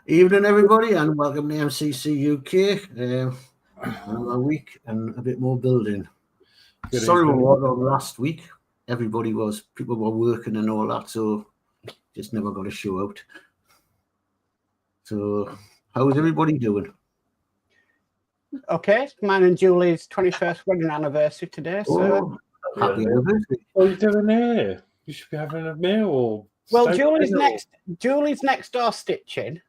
Evening, everybody, and welcome to MCC UK. Another week and a bit more building. Good Sorry evening. what on last week. People were working and all that, so just never got a show out. So, how is everybody doing? Okay, it's mine and Julie's 21st wedding anniversary today. So, Happy anniversary! What are you doing here? You should be having a meal. Or well, steak Julie's next door stitching.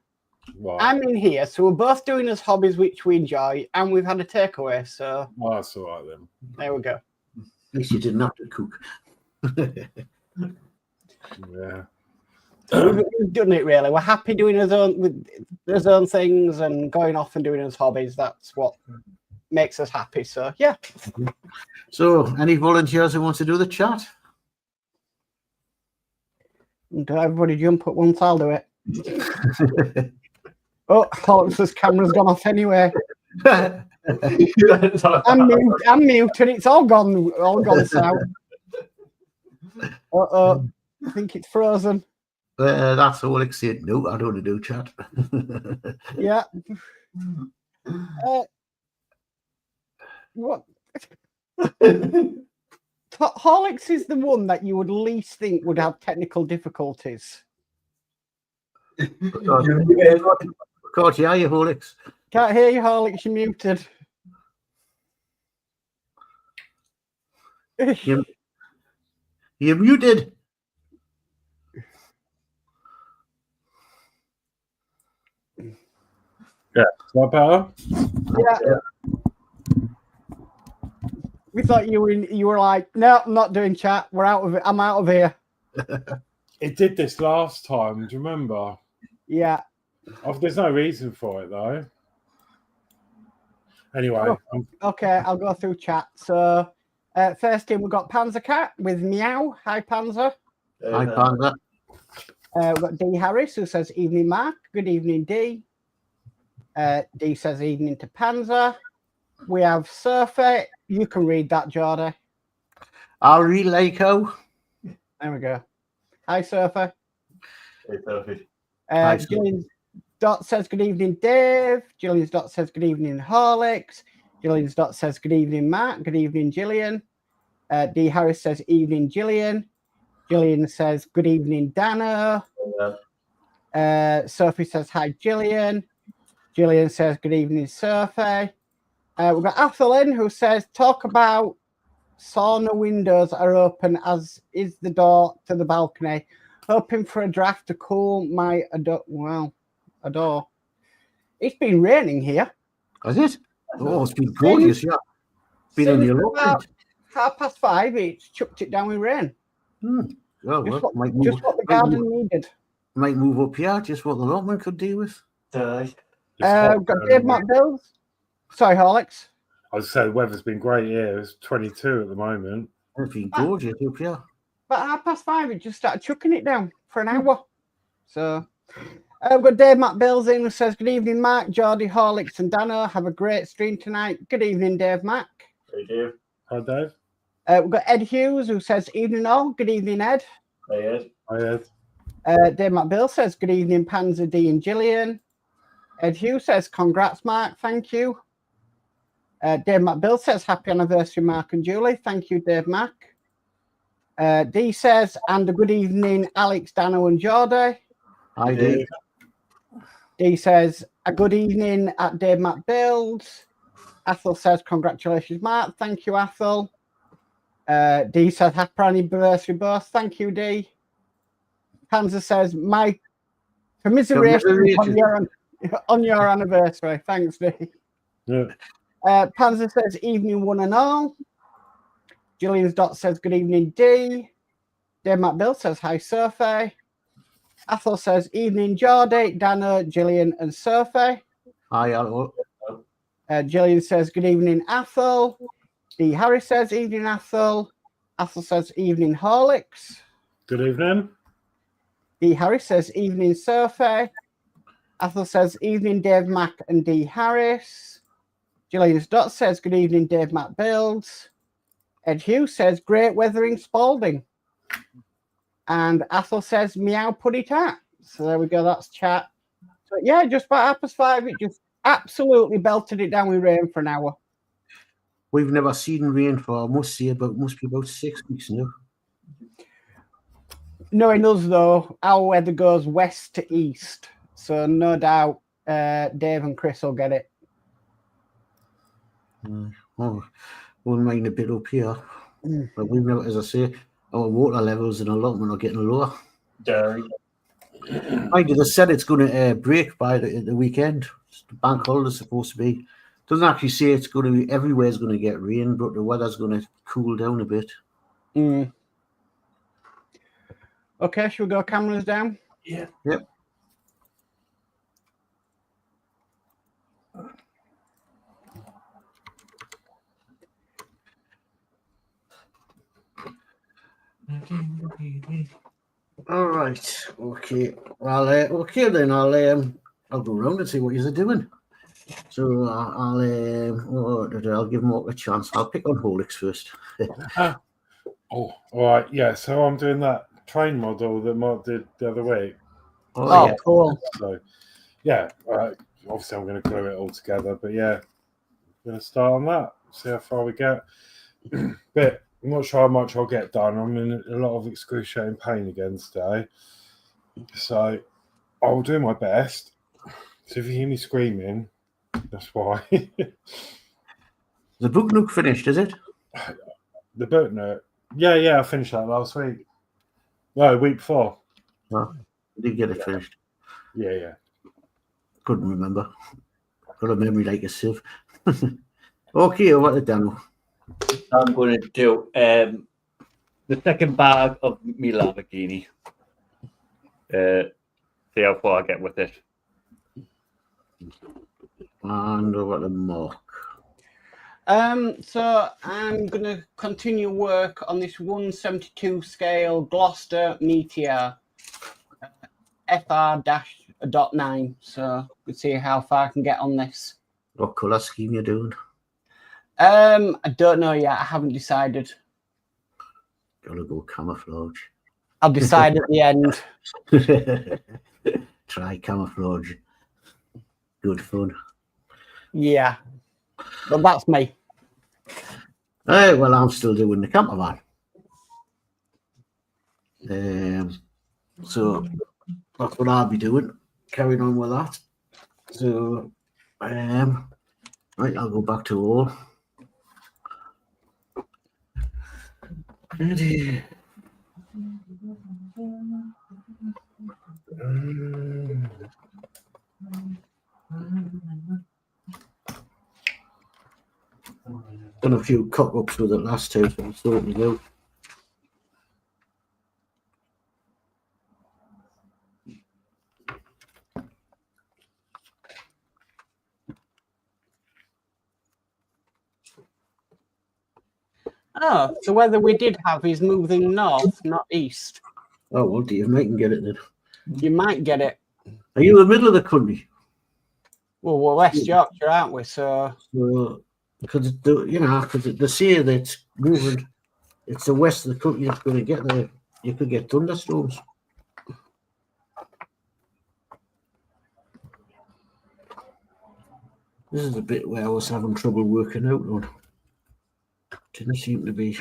Right. I'm in here, so we're both doing as hobbies which we enjoy, and we've had a takeaway. So, Well, that's all right then. there we go. At least you didn't have to cook. Yeah. We've done it really. We're happy doing his own things and going off and doing his hobbies. That's what makes us happy. So yeah. So, any volunteers who want to do the chat? Do everybody jump at once? I'll do it. Oh, Horlixs' camera's gone off anyway. I'm muted. It's all gone south. Uh-oh. I think it's frozen. That's Horlixs saying, no, I don't want to do chat. Yeah. What? Horlicks is the one that you would least think would have technical difficulties. God, yeah, you Horlixs. Can't hear you, Horlicks. You're muted. You're muted. Yeah. Is that better? Yeah. We thought you were like, no, I'm not doing chat. We're out of it. I'm out of here. It did this last time. Do you remember? Yeah. There's no reason for it though. Anyway. Okay, I'll go through chat. So, first in, we've got Panzer Cat with Meow. Hi, Panzer. Hi, Panzer. We've got D Harris, who says, evening, Mark. Good evening, D. D says, evening to Panzer. We have Surfer. You can read that, Geordie. I'll read Laco. There we go. Hi, Surfer. Hey, Surfer. Hi, Surfer. Gillian Dotz says, good evening, Dave. Gillian Dotz says, good evening, Horlicks. Gillian Dotz says, good evening, Matt. Good evening, Gillian. D Harris says, evening, Gillian. Gillian says, good evening, Danno. Sophie says, hi, Gillian. Gillian says, good evening, Sophie. We've got Athelin, who says, talk about sauna windows are open, as is the door to the balcony. Hoping for a draft to cool my adore. It's been raining here. Has it? Oh, it's been gorgeous, yeah. Been in the about 5:30, it's chucked it down with rain. Oh, well, Just what might move, the garden needed. might move up here, just what the lotman could do with. We've got Dave Builds. Sorry, Horlicks. I was saying the weather's been great here. It's 22 at the moment. It's been gorgeous up here. But 5:30, it just started chucking it down for an hour. So we've got Dave Builds in, who says, good evening, Mark, Geordie, Horlicks, and Danno. Have a great stream tonight. Good evening, Dave Mac. Hey, Dave. Hi, Dave. We've got Ed Hughes, who says, evening all. Good evening, Ed. Hey, Ed. Hi, Ed. Dave Bill says, good evening, Panzer D and Gillian. Ed Hughes says, congrats, Mark. Thank you. Dave Bill says, happy anniversary, Mark and Julie. Thank you, Dave Mac. D says, and a good evening, Alex, Danno, and Geordie. Hi, Dave. D says, a good evening at Dave Builds. Athel says, congratulations, Mark. Thank you, Athel. D says, happy anniversary, both. Thank you, D. Panzer says, my commiseration on your anniversary. Thanks, D. Yeah. Panzer says, evening, one and all. Gillian Dotz says, good evening, D. Dave Bill says, hi, Sophie. Athel says, evening, Geordie, Danno, Gillian, and Sophie. Hi, Al. Gillian says, good evening, Athel. D. Harris says, evening, Athel. Athel says, evening, Horlicks. Good evening. D. Harris says, evening, Sophie. Athel says, evening, Dave Mac and D. Harris. Gillian Dotz says, good evening, Dave Mac Builds. Ed Hughes says, great weathering Spalding. And Athel says, meow, put it at. So there we go, that's chat. So, yeah, just about 5:30. It just absolutely belted it down with rain for an hour. We've never seen rain for, I must say, must be about 6 weeks now. Knowing us, though, our weather goes west to east. So no doubt Dave and Chris will get it. Oh, we'll mind a bit up here. But we've never, as I say, our water levels in allotment are getting lower. Derry. Mind you, they said it's going to break by the weekend. The bank holiday's supposed to be. Doesn't actually say it's going to be everywhere's going to get rain, but the weather's going to cool down a bit. Okay, should we go cameras down? Yeah. Yep. All right. Okay. Well, okay then. I'll go round and see what you're doing. So I'll give Mark a chance. I'll pick on Horlixs first. Oh, all right. Yeah. So I'm doing that train model that Mark did the other week. Oh, yeah. cool. So, yeah. Obviously, I'm going to glue it all together. But yeah, I'm going to start on that. See how far we get. But I'm not sure how much I'll get done. I'm in a lot of excruciating pain again today. So I'll do my best. So if you hear me screaming, that's why. The book nook finished, is it? The book note. Yeah, I finished that last week. No, week before. No, I did get it finished. Yeah. Couldn't remember. Got a memory like a sieve. Okay, what the Danno? I'm going to do the second bag of me Lamborghini. See how far I get with it. And over the Mark. So I'm going to continue work on this 172 scale Gloucester Meteor FR-.9. So we'll see how far I can get on this. What colour scheme you doing? I don't know yet. I haven't decided. Gotta go camouflage. I'll decide at the end. Try camouflage. Good fun. Yeah. But that's me. Well, I'm still doing the camper van. So that's what I'll be doing. Carrying on with that. So, right, I'll go back to all. Ready. Done a few cock-ups with it last time, so I'm sorting it out. Oh, the weather we did have is moving north, not east. Oh, well, Dave might can get it then. You might get it. Are you in the middle of the country? Well, we're West Yorkshire, aren't we? So, Because they say that it's moving, it's the west of the country that's going to get there. You could get thunderstorms. This is the bit where I was having trouble working out on. Didn't seem to be.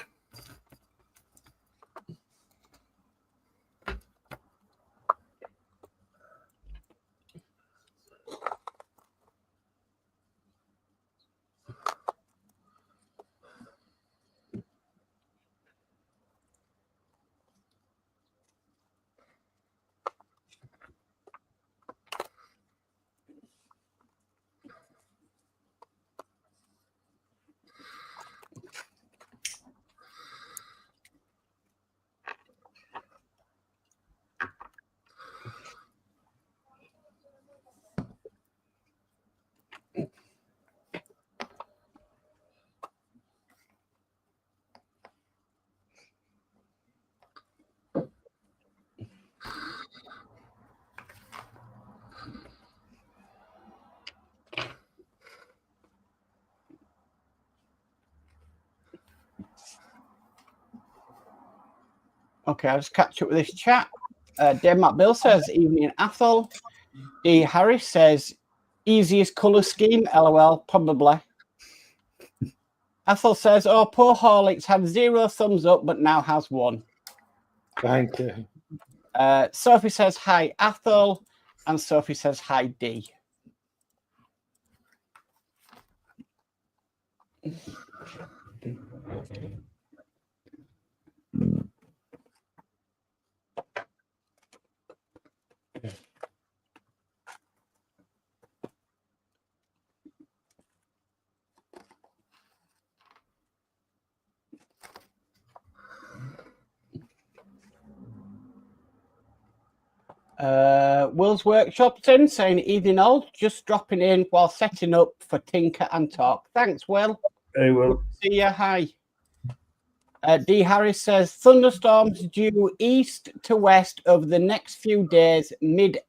okay, I'll just catch up with this chat. Dave Matt Bill says, evening, Athol. D. Harris says, easiest colour scheme, LOL, probably. Ethel says, oh, poor Horlicks had 0 thumbs up, but now has 1. Thank you. Sophie says, hi, Ethel. And Sophie says, hi, D. Will's Workshop's in, saying evening all, just dropping in while setting up for Tinker and Talk. Thanks, Will. Hey, Will. See ya, hi. D. Harris says, thunderstorms due east to west over the next few days, mid-England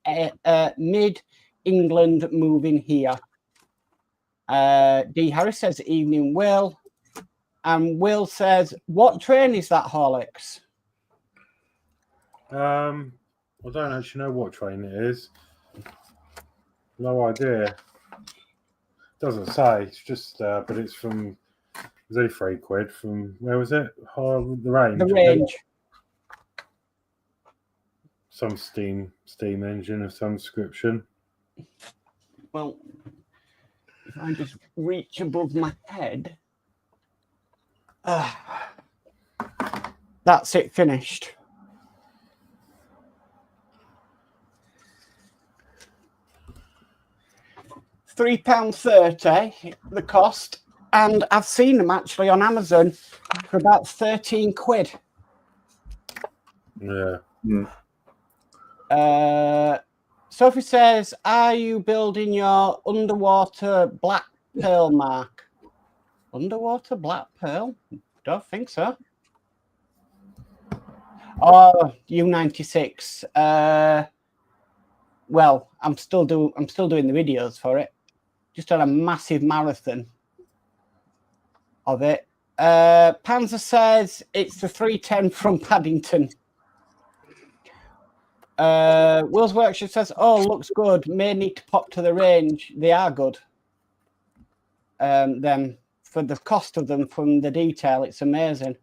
moving here. D. Harris says, evening, Will. And Will says, what train is that, Horlicks? I don't actually know what train it is. No idea. Doesn't say. It's just, but it's from. It's only £3 from where was it? The Range. The Range. Some steam engine of some description. Well, if I just reach above my head, that's it, finished. £3.30 the cost, and I've seen them actually on Amazon for about £13. Yeah. Sophie says, are you building your underwater black pearl, Mark? Underwater black pearl? Don't think so. Oh, U96. Well, I'm still doing the videos for it. Just done a massive marathon of it. Panzer says it's the 310 from Paddington. Will's Workshop says, oh, looks good. May need to pop to the range. They are good. Then for the cost of them from the detail, it's amazing.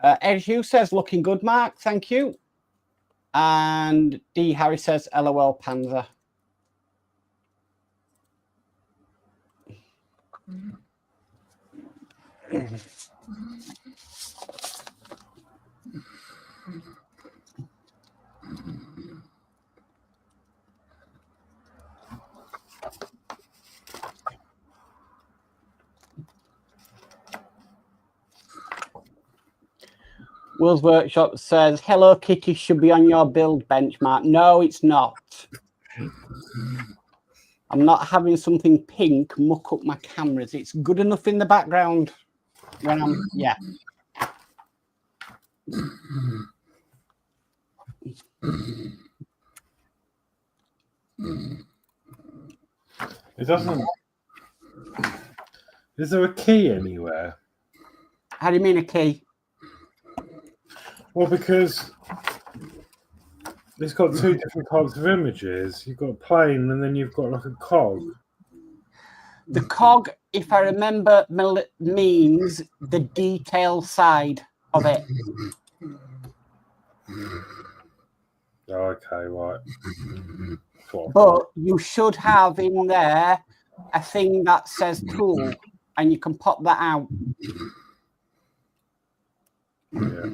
Ed Hughes says, looking good, Mark. Thank you. And D. Harry says, LOL Panzer. Will's Workshop says, Hello Kitty should be on your build benchmark. No, it's not. I'm not having something pink muck up my cameras. It's good enough in the background when I'm, yeah. It doesn't. Is there a key anywhere? How do you mean a key? Well, because it's got two different types of images. You've got plain, and then you've got like a cog. The cog, if I remember, means the detail side of it. Okay, right. But you should have in there a thing that says tool, and you can pop that out. Yeah.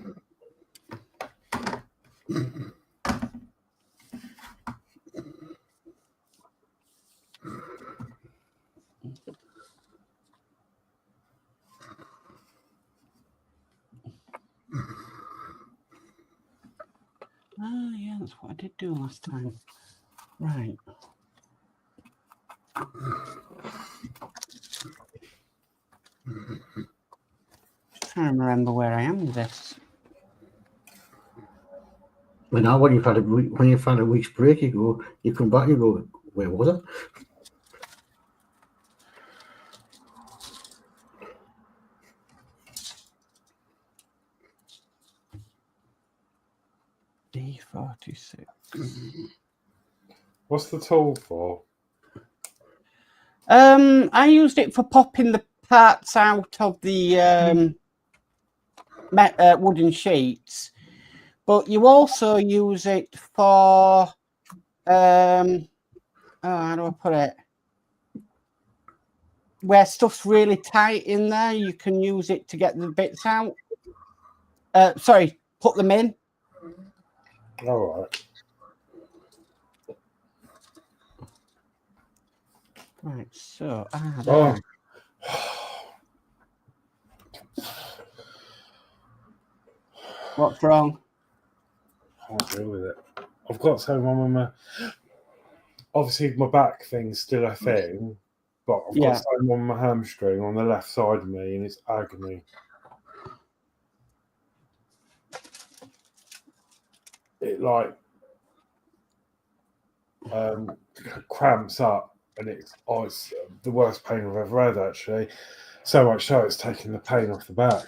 Oh, yeah, that's what I did do last time. Right. Just trying to remember where I am with this. Well, now when you've had a week's break, you come back, you go, where was it? D46. What's the tool for? I used it for popping the parts out of the wooden sheets, but you also use it for how do I put it? Where stuff's really tight in there, you can use it to get the bits out. Sorry, put them in. All right. Right, so Oh. What's wrong? Can't deal with it. I've got something on my. Obviously, my back thing's still a thing, but I've got something on my hamstring on the left side of me, and it's agony. It like cramps up, and it's the worst pain I've ever had, actually. So much so it's taking the pain off the back.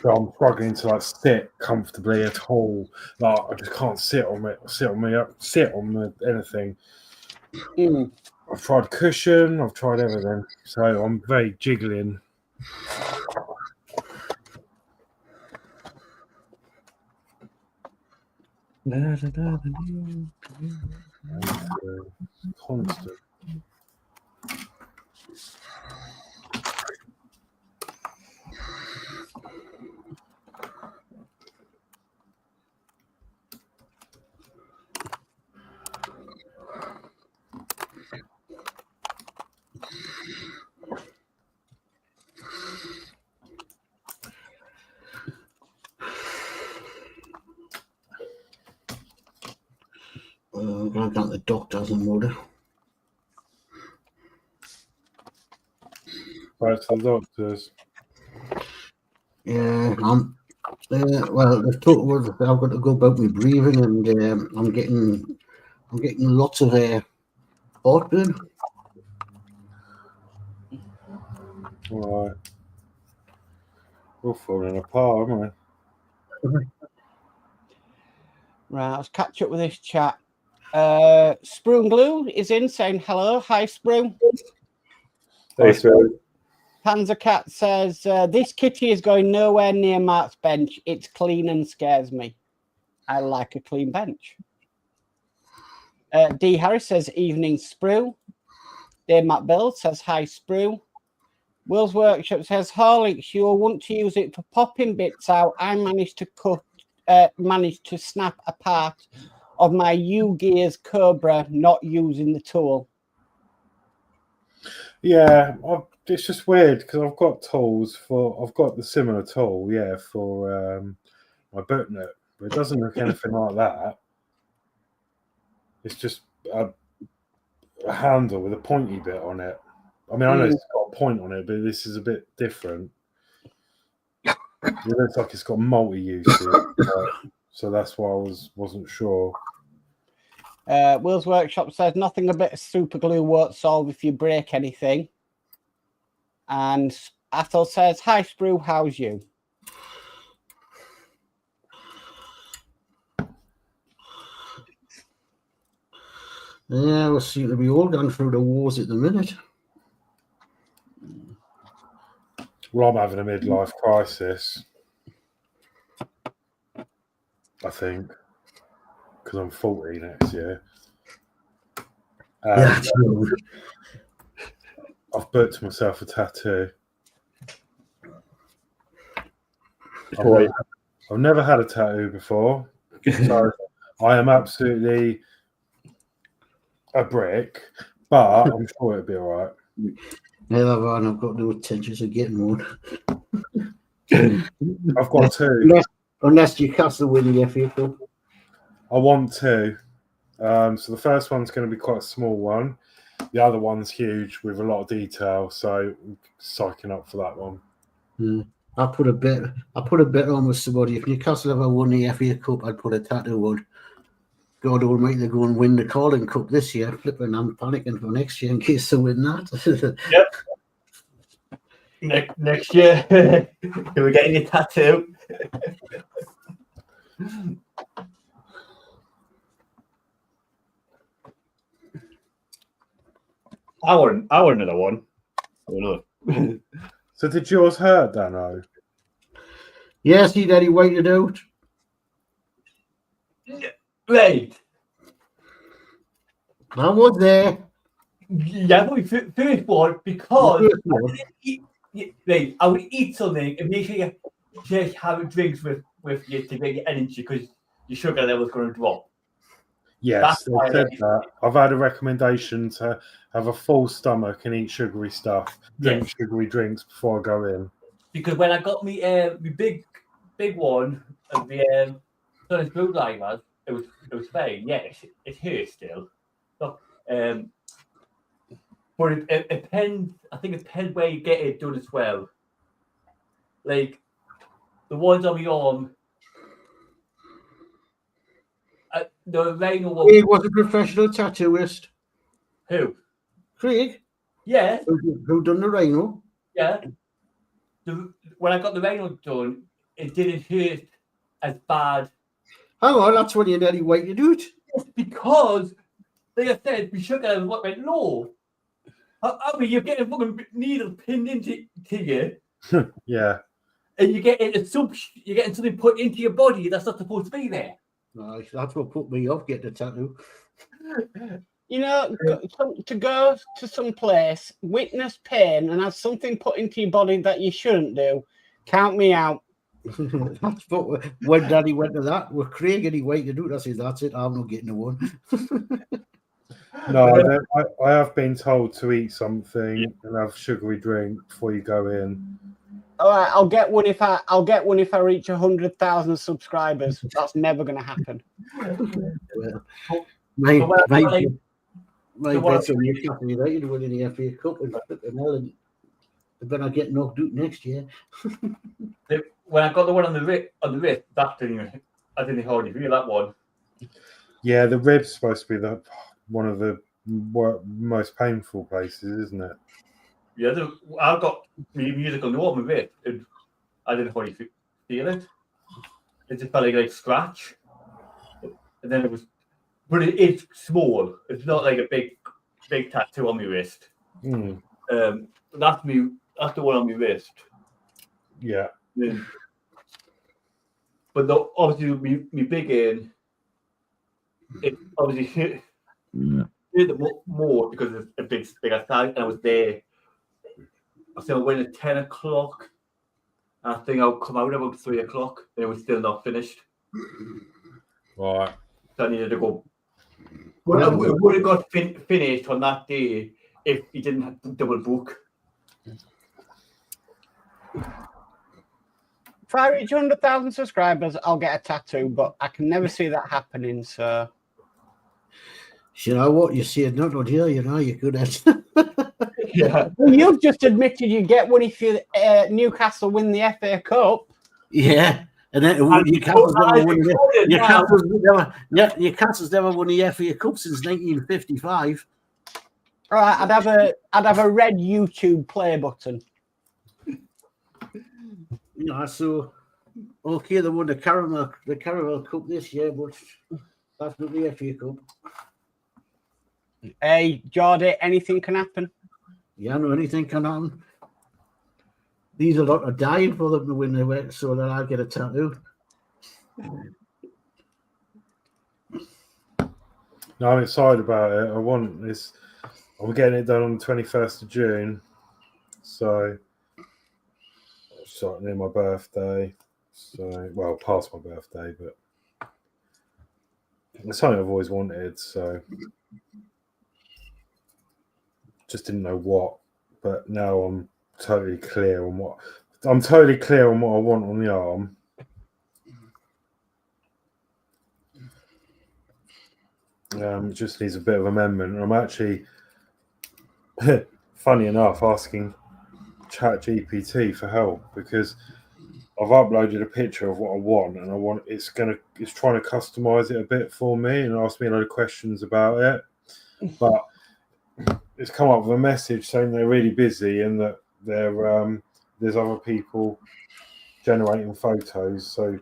So I'm struggling to like sit comfortably at all. Like I just can't sit on anything. I've tried cushion, I've tried everything. So I'm very jiggling. Constant. I'm going to go to the doctor's and order. Right to the doctors. Yeah, well, they've talked about I've got to go about my breathing, and I'm getting lots of heartburn. All right. We're falling apart, aren't we? Right, let's catch up with this chat. Sprue Glue is in saying hello. Hi, Sprue. Hey, Sprue. Panzer Cat says, this kitty is going nowhere near Mark's bench. It's clean and scares me. I like a clean bench. D. Harris says, evening, Sprue. Dave Matt Builds says, hi, Sprue. Will's Workshop says, Horlixs, you'll want to use it for popping bits out. I managed to snap a part of my U-Gears Cobra not using the tool. Yeah, it's just weird because I've got tools I've got the similar tool, for my boot nut, but it doesn't look anything like that. It's just a handle with a pointy bit on it. I mean, I know it's got a point on it, but this is a bit different. It looks like it's got multi-uses, so that's why I wasn't sure. Will's Workshop says nothing a bit of super glue won't solve if you break anything. And Athol says, hi, Sprue, how's you? Yeah, we seem to be all going through the wars at the minute. Well, I'm having a midlife crisis, I think, because I'm 40 next year. Yeah, I've booked myself a tattoo. I've never had a tattoo before, so I am absolutely a brick, but I'm sure it'll be all right. Never mind, I've got no intentions of getting one. I've got two. Unless you cast the win the FA Cup. I want two. So the first one's going to be quite a small one. The other one's huge with a lot of detail, so I'm psyching up for that one. I put a bet on with somebody. If Newcastle ever won the FA Cup, I'd put a tattoo on. God almighty, they go and win the Carling Cup this year. Flipping, I'm panicking for next year in case they win that. Yep. Next year, we're getting a tattoo. I want another one. Oh, no. So did yours hurt, Danno? Yes, he did. He waited out. Right. I was there. Yeah, but first one, because right, I would eat something and make sure you just have drinks with you to get your energy because your sugar level's going to drop. Yes, That's they why said I- that. I've had a recommendation to have a full stomach and eat sugary stuff, drink sugary drinks before I go in. Because when I got me my big one of the Sprue Glue, it was fine. Yes, it hurt still. So, but it depends. I think it depends where you get it done as well. Like the ones on my arm, the rhino one. Craig was a professional tattooist. Who? Craig, Yeah, who done the rhino? yeah. When I got the rhino done, it didn't hurt as bad. Hang on, that's when you nearly waited out. It's because, like I said, my sugar level went low. I mean, you're getting a fucking needle pinned into you, Yeah. and you're getting something put into your body that's not supposed to be there. Nice. That's what put me off getting a tattoo. You know, to go to some place, witness pain, and have something put into your body that you shouldn't do, count me out. That's what when Daddy went to that with Craig and he waited out. I said, "That's it. I'm not getting the one." No, I have been told to eat something and have sugary drink before you go in. All right, I'll get one if I reach 100,000 subscribers. That's never going to happen. Well, my bet's on Newcastle United winning the FA Cup and they're gonna get knocked out next year. When I got the one on the wrist, I didn't hardly feel that one. Yeah, the rib's supposed to be one of the most painful places, isn't it? Yeah, I've got music on the wall on my wrist, and I didn't hardly feel it. It just felt like a scratch, and then it was. But it's small. It's not like a big tattoo on my wrist. Mm. That's the one on my wrist. Yeah. But obviously, me big in. It obviously hit more because it's a bigger size, and I was there. I think I went at 10 o'clock. And I think I'll come out about 3 o'clock, and it was still not finished. Right. So I needed to go. But it would have got finished on that day if you didn't have to double book. If I reach 100,000 subscribers, I'll get a tattoo, but I can never see that happening. So, You know what you said? Not on here. You know you're good at. Yeah. well, you've just admitted you get one if you Newcastle win the FA Cup. Yeah. And then Newcastle's never won the FA Cup since 1955. All right, I'd have a red YouTube play button. Yeah, so okay, they won the Caramel Cup this year, but that's not the FA Cup. Hey, Geordie, anything can happen. Yeah, no, anything can happen. These are lot of dying for them to win the way, so that I'll get a tattoo. No, I'm excited about it. I'm getting it done on the 21st of June. So it's like near my birthday. So, well, past my birthday, but it's something I've always wanted. So just didn't know what. But now I'm totally clear on what I want on the arm. It just needs a bit of amendment. I'm actually, funny enough, asking ChatGPT for help because I've uploaded a picture of what I want, and it's trying to customize it a bit for me and ask me a lot of questions about it. But it's come up with a message saying they're really busy and that there's other people generating photos, so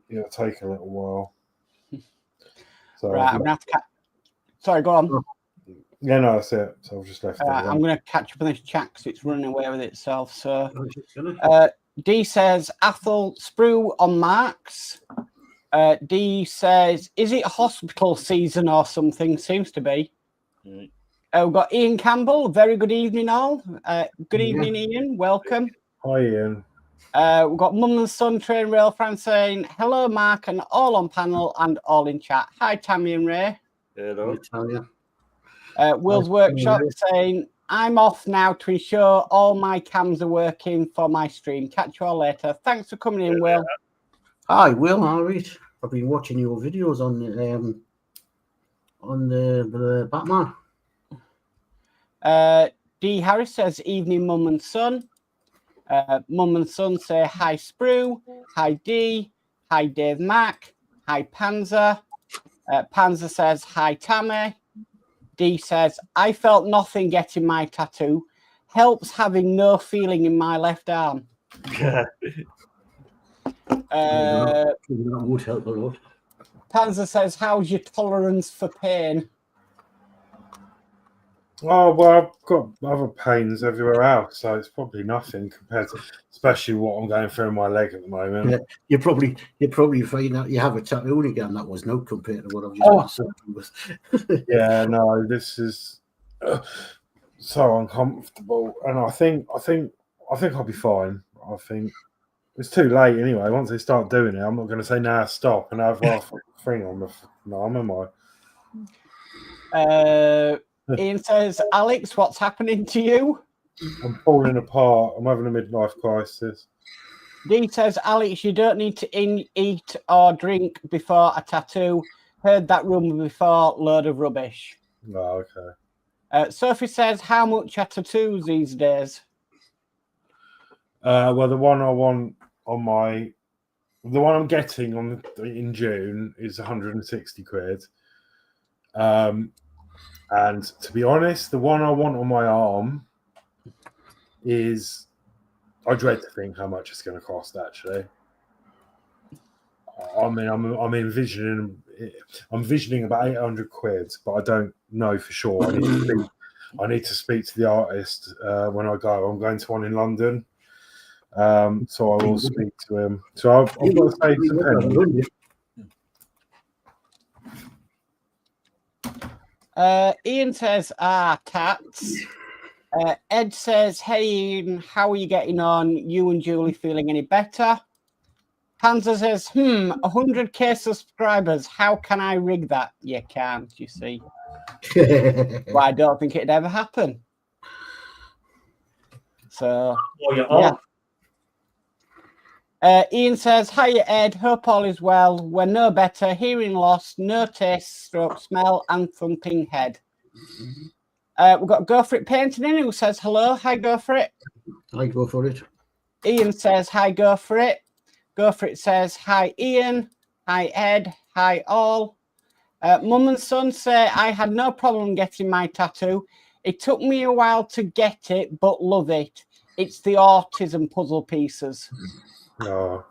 it'll take a little while. So Right, I'm gonna have to. Sorry, go on. Yeah, no, that's it. So I've just left it. I'm going to catch up on this chat because it's running away with itself. So Uh, D says, Athel, Sprue on marks. D says, is it hospital season or something? Seems to be. Right. We've got Ian Campbell. Very good evening, all. Good evening, Ian. Welcome. Hi, Ian. We've got Mum and Son Train Rail Fran saying, hello, Mark, and all on panel and all in chat. Hi, Tammy and Ray. Hello. Will's Workshop saying, I'm off now to ensure all my cams are working for my stream. Catch you all later. Thanks for coming in, Will. Hi, Will. All right. I've been watching your videos on the Batman. D. Harris says, evening, Mum and Son. Mum and Son say, hi, Sprue. Hi, D. Hi, Dave Mac. Hi, Panzer. Panzer says, hi, Tammy. D says, I felt nothing getting my tattoo. Helps having no feeling in my left arm. That would help a lot. Panzer says, how's your tolerance for pain? Oh, well, I've got other pains everywhere else, so it's probably nothing compared to, especially what I'm going through in my leg at the moment. Yeah, you probably find out you have a tattoo again. That was no compared to what I've just been with. Yeah, no, this is so uncomfortable, and I think I'll be fine. I think it's too late anyway. Once they start doing it, I'm not going to say now stop and have half a thing on the arm, am I? Ian says, Alex, what's happening to you? I'm falling apart. I'm having a midlife crisis. D says, Alex, you don't need to eat or drink before a tattoo. Heard that rumor before, load of rubbish. Oh, okay. Sophie says, how much are tattoos these days? Well, the one I want on the one I'm getting in June is 160 quid. And to be honest, the one I want on my arm is, I dread to think how much it's going to cost, actually. I mean, I'm envisioning about 800 quid, but I don't know for sure. I need to speak to the artist when I go. I'm going to one in London. So I will speak to him. So I've got to save some pennies. Ian says, tats. Ed says, hey, Ian, how are you getting on? You and Julie feeling any better? Panzer says, 100k subscribers. How can I rig that? You can't, you see. Well, I don't think it'd ever happen. So, yeah. Ian says, hiya, Ed. Hope all is well. We're no better. Hearing loss, no taste, stroke, smell, and thumping head. We've got Go For It Painting in who says hello. Hi, Go For It. I go for it. Ian says, hi, Go For It. Go For It says, hi, Ian. Hi, Ed. Hi, all. Mum and Son say, I had no problem getting my tattoo. It took me a while to get it, but love it. It's the autism puzzle pieces. Oh.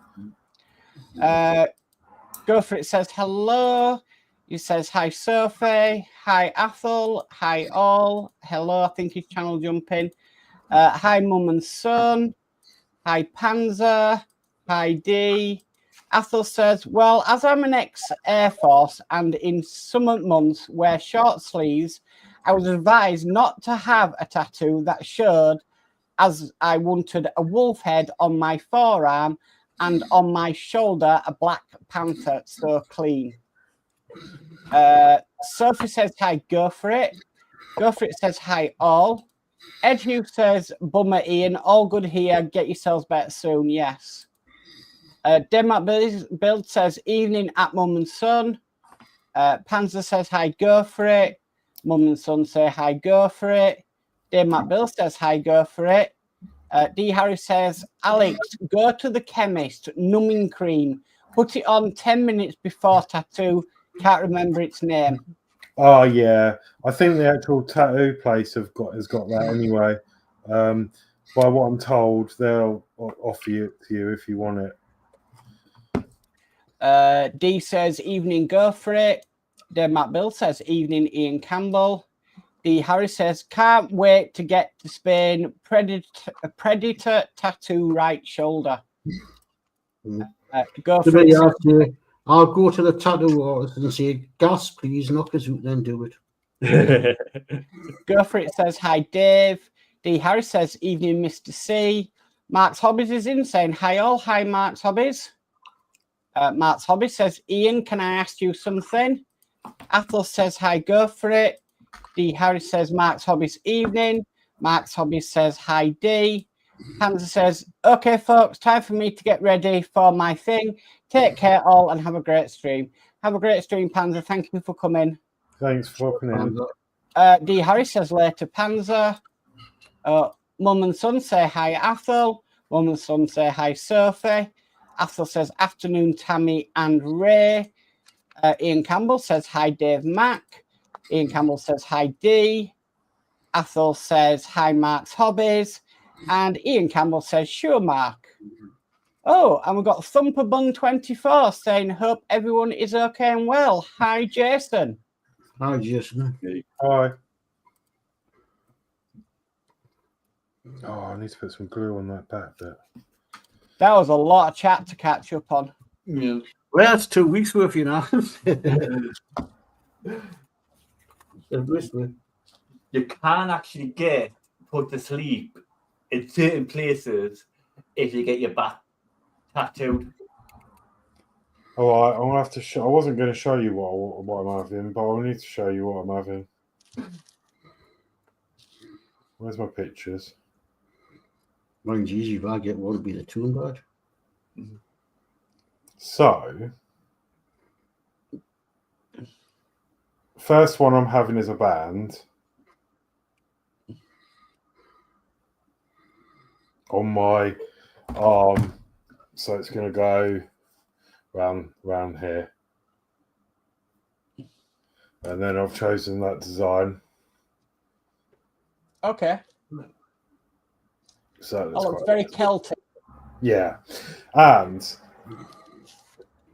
Go For It says hello. He says hi, Sophie. Hi, Athel. Hi, all. Hello, I think he's channel jumping. Hi, Mum and Son. Hi, Panzer. Hi, D. Athel says, well, as I'm an ex-Air Force and in summer months wear short sleeves, I was advised not to have a tattoo that showed, as I wanted a wolf head on my forearm and on my shoulder a black panther, so clean. Sophie says hi, Go For It. Go For It says hi, all. Ed Hughes says, bummer Ian, all good here, get yourselves better soon, yes. Denmark Build says, evening at Mum and Son. Panzer says hi, Go For It. Mum and Son say hi, Go For It. Denmark Bill says hi, Go For It. D. Harry says, Alex, go to the chemist, numbing cream. Put it on 10 minutes before tattoo. Can't remember its name. Oh yeah, I think the actual tattoo place has got that anyway. By what I'm told, they'll offer it to you if you want it. D says, evening, Go For It. Denmark Bill says, evening, Ian Campbell. D. Harris says, can't wait to get to Spain. Predator tattoo right shoulder. Go To for be it. honest, I'll go to the tattoo artist and say, gas, please, knock us out, then do it. Go for it says, hi, Dave. D. Harris says, evening, Mr. C. Mark's Hobbies is in saying, hi, all. Hi, Mark's Hobbies. Mark's Hobbies says, Ian, can I ask you something? Athol says, hi, go for it. D. Harris says, Mark's Hobbies evening. Mark's Hobbies says, hi, D. Panzer says, okay, folks, time for me to get ready for my thing. Take care all and have a great stream. Have a great stream, Panzer. Thank you for coming. Thanks for popping in. D. Harris says, later, Panzer. Mum and son say, hi, Athol. Mum and son say, hi, Sophie. Athol says, afternoon, Tammy and Ray. Ian Campbell says, hi, Dave Mack. Ian Campbell says, hi, D. Athol says, hi, Mark's Hobbies. And Ian Campbell says, sure, Mark. Oh, and we've got Thumper Bun 24 saying, hope everyone is okay and well. Hi, Jason. Hi, Jason. Hi. Oh, I need to put some glue on that back bit. That was a lot of chat to catch up on. Yeah. Well, that's 2 weeks worth, you know. You can actually get put to sleep in certain places if you get your back tattooed. All right, I'm gonna have to show. I wasn't going to show you what I'm having, but I'll need to show you what I'm having. Where's my pictures? Mine's easy if I get one, it'll be the tune badge. So, first one I'm having is a band on my arm, so it's going to go round here, and then I've chosen that design. Okay. So Oh, it's very Celtic. Yeah, and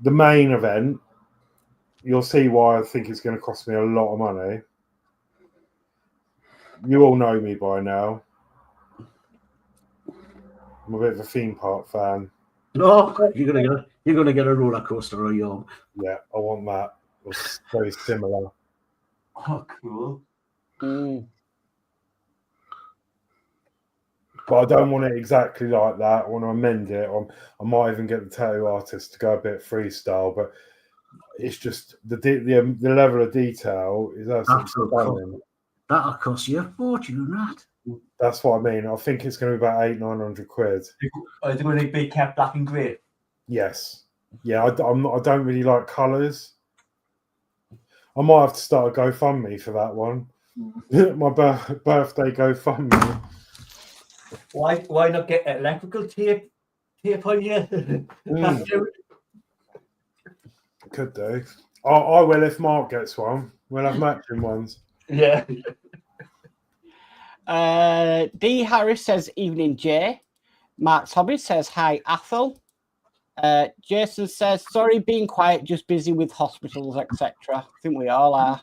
the main event, you'll see why I think it's going to cost me a lot of money. You all know me by now. I'm a bit of a theme park fan. No, you're gonna get a roller coaster on your arm. Yeah, I want that. It's very similar. Oh, cool. But I don't want it exactly like that. I want to amend it. I might even get the tattoo artist to go a bit freestyle, but it's just the level of detail is absolutely stunning. That'll cost you a fortune, that. That's what I mean. I think it's going to be about 800-900 quid. Is it going to be kept black and grey? Yes. Yeah, I don't really like colours. I might have to start a GoFundMe for that one. My birthday GoFundMe. Why not get electrical tape on you? Could do. I will if Mark gets one. We'll have matching ones. Yeah. D. Harris says, evening, Jay. Mark's Hobby says, hi, Athol. Jason says, sorry, being quiet, just busy with hospitals, etc. I think we all are.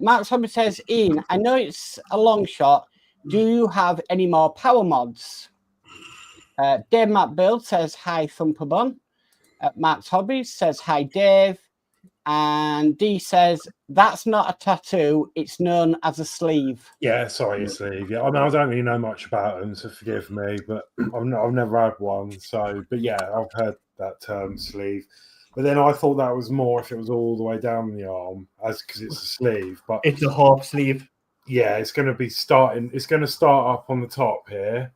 Mark's Hobby says, Ian, I know it's a long shot. Do you have any more power mods? Dave Matt Build says, hi, Thumper Bun. Mark's Hobbies says, hi, Dave. And D says, that's not a tattoo. It's known as a sleeve. Yeah, sorry, a sleeve. Yeah, I mean, I don't really know much about them, so forgive me, but I've never had one. So, but yeah, I've heard that term sleeve. But then I thought that was more if it was all the way down the arm, because it's a sleeve. But it's a half sleeve. Yeah, it's going to be starting. It's going to start up on the top here,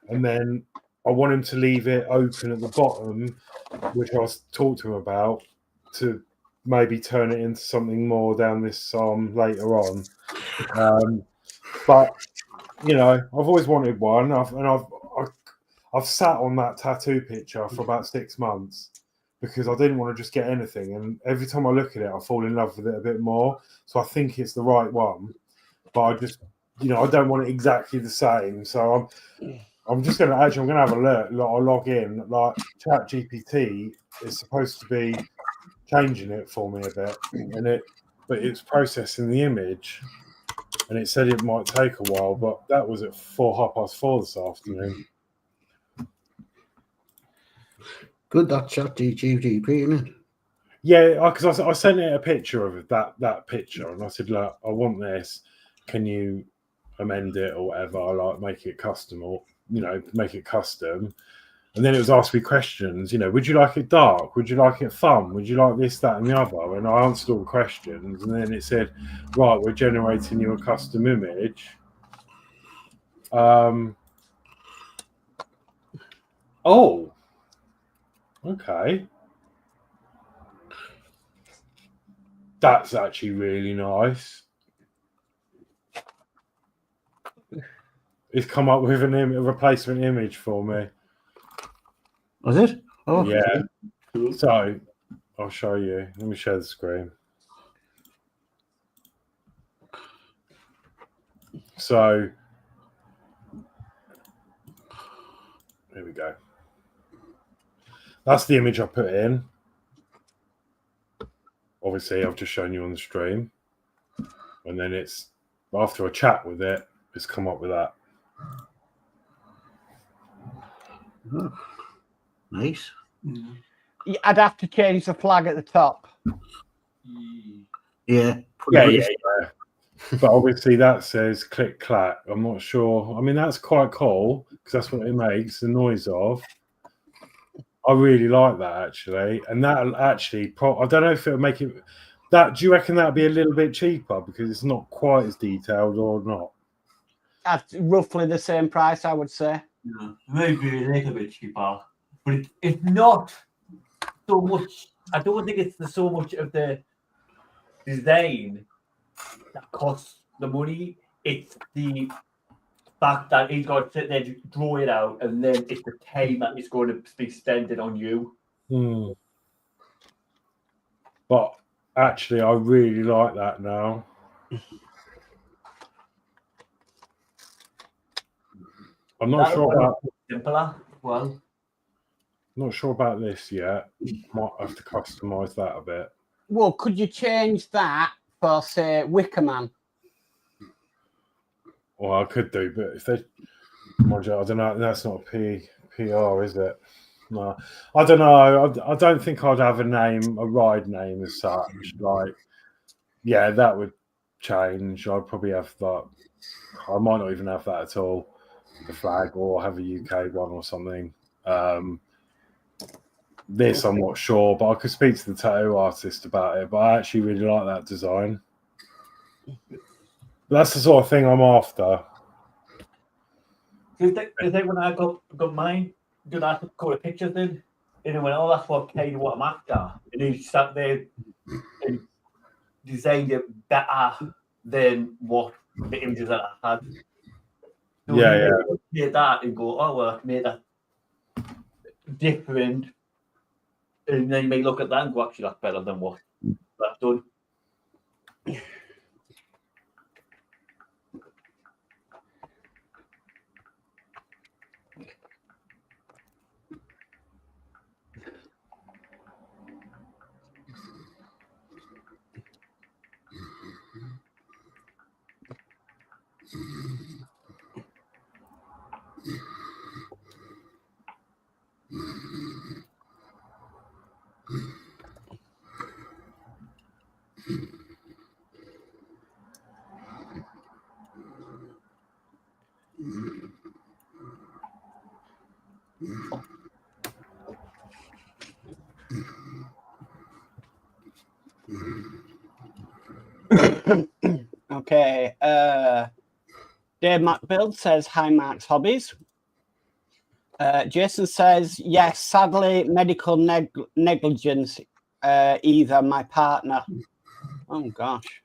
and then I want him to leave it open at the bottom, which I'll talk to him about, to maybe turn it into something more down this arm later on. But you know, I've always wanted one. I've sat on that tattoo picture for about 6 months because I didn't want to just get anything, and every time I look at it, I fall in love with it a bit more. So I think it's the right one. But I just, you know, I don't want it exactly the same. So I'm just going to I'm going to have a look. I'll log in. Like ChatGPT is supposed to be changing it for me a bit, and but it's processing the image, and it said it might take a while, but that was at 4:30 this afternoon. Good, that ChatGPT, isn't it? Yeah, because I sent it a picture of that picture, and I said, look, I want this. Can you amend it or whatever? I like make it custom, or make it custom. And then it was asking me questions. Would you like it dark? Would you like it fun? Would you like this, that, and the other? And I answered all the questions. And then it said, right, we're generating you a custom image. Oh, okay. That's actually really nice. It's come up with a replacement image for me. Was it? Oh, Yeah. So I'll show you. Let me share the screen. So there we go. That's the image I put in. Obviously, I've just shown you on the stream. And then it's after a chat with it, it's come up with that. Oh, nice. I'd have to change the flag at the top. Yeah. Yeah. But obviously that says click clack. I'm not sure. I mean, that's quite cool because that's what it makes the noise of. I really like that actually, and that actually, I don't know if it'll make it. That do you reckon that'd be a little bit cheaper because it's not quite as detailed or not? At roughly the same price, I would say. Yeah, maybe a little bit cheaper, but it's not so much. I don't think it's so much of the design that costs the money. It's the fact that he's got to sit there, draw it out, and then it's the time that he's going to be spending on you. But actually, I really like that now. I'm not sure about simpler. Well, not sure about this yet. Might have to customize that a bit. Well, could you change that for, say, Wicker Man? Well, I could do, but if they, I don't know. That's not a PR, is it? No, I don't know. I don't think I'd have a ride name as such. Like, yeah, that would change. I'd probably have that. I might not even have that at all. The flag, or have a UK one or something. This I'm not sure, but I could speak to the tattoo artist about it. But I actually really like that design. That's the sort of thing I'm after. because when I got mine, did I put a couple of pictures in? And I went, oh, that's what kind of what I'm after. And he sat there and designed it better than what the images that I had. So you make that and go, oh, well, I made that different. And then you may look at that and go, actually, that's better than what I've done. Okay. Dave Builds says, hi, Mark's Hobbies. Jason says, yes, sadly, medical negligence, either my partner. Oh, gosh.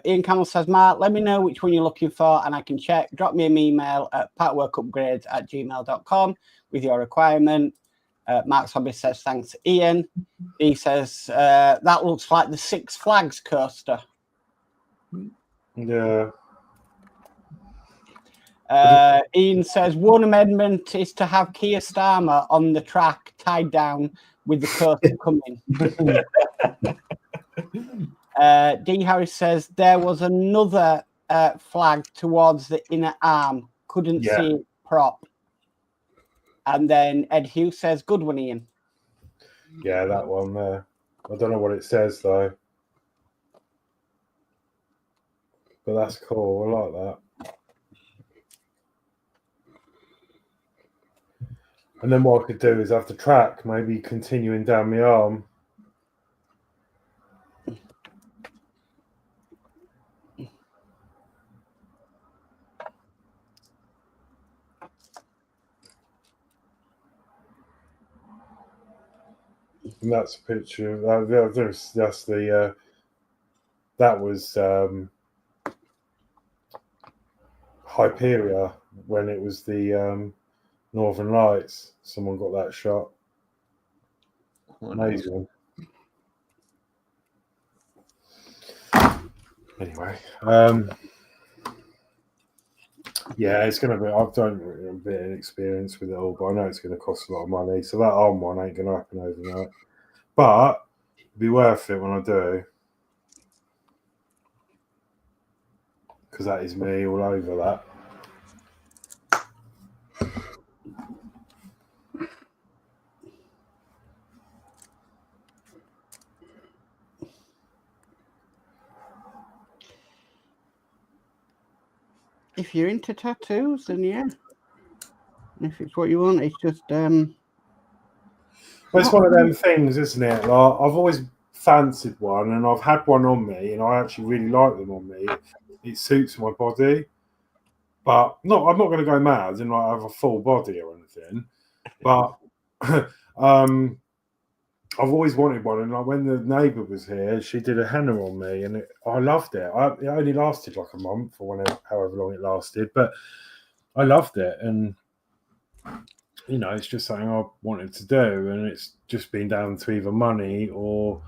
Ian Campbell says, Mark, let me know which one you're looking for and I can check. Drop me an email at partworkupgrades@gmail.com with your requirement. Mark's Hobby says, thanks, Ian. He says, that looks like the Six Flags coaster. Yeah. Ian says, one amendment is to have Keir Starmer on the track tied down with the coaster coming. D. Harris says there was another flag towards the inner arm. Couldn't Yeah. see it prop. And then Ed Hughes says, good one, Ian. Yeah, that one there. I don't know what it says though. But that's cool. I like that. And then what I could do is have the track maybe continuing down my arm. And that's a picture. That's the. That was Hyperia when it was the Northern Lights. Someone got that shot. Amazing. Anyway, yeah, it's gonna be. I've done a bit of experience with it all, but I know it's going to cost a lot of money. So that arm one ain't going to happen overnight, but it'll be worth it when I do, because that is me all over that. If you're into tattoos, then yeah. If it's what you want, it's just Well, it's one of them things, isn't it? Like, I've always fancied one, and I've had one on me, and I actually really like them on me. It suits my body, but I'm not going to go mad and like have a full body or anything. But I've always wanted one, and like when the neighbour was here, she did a henna on me, and I loved it. It only lasted like a month or whenever, however long it lasted, but I loved it, and you know, it's just something I wanted to do, and it's just been down to either money or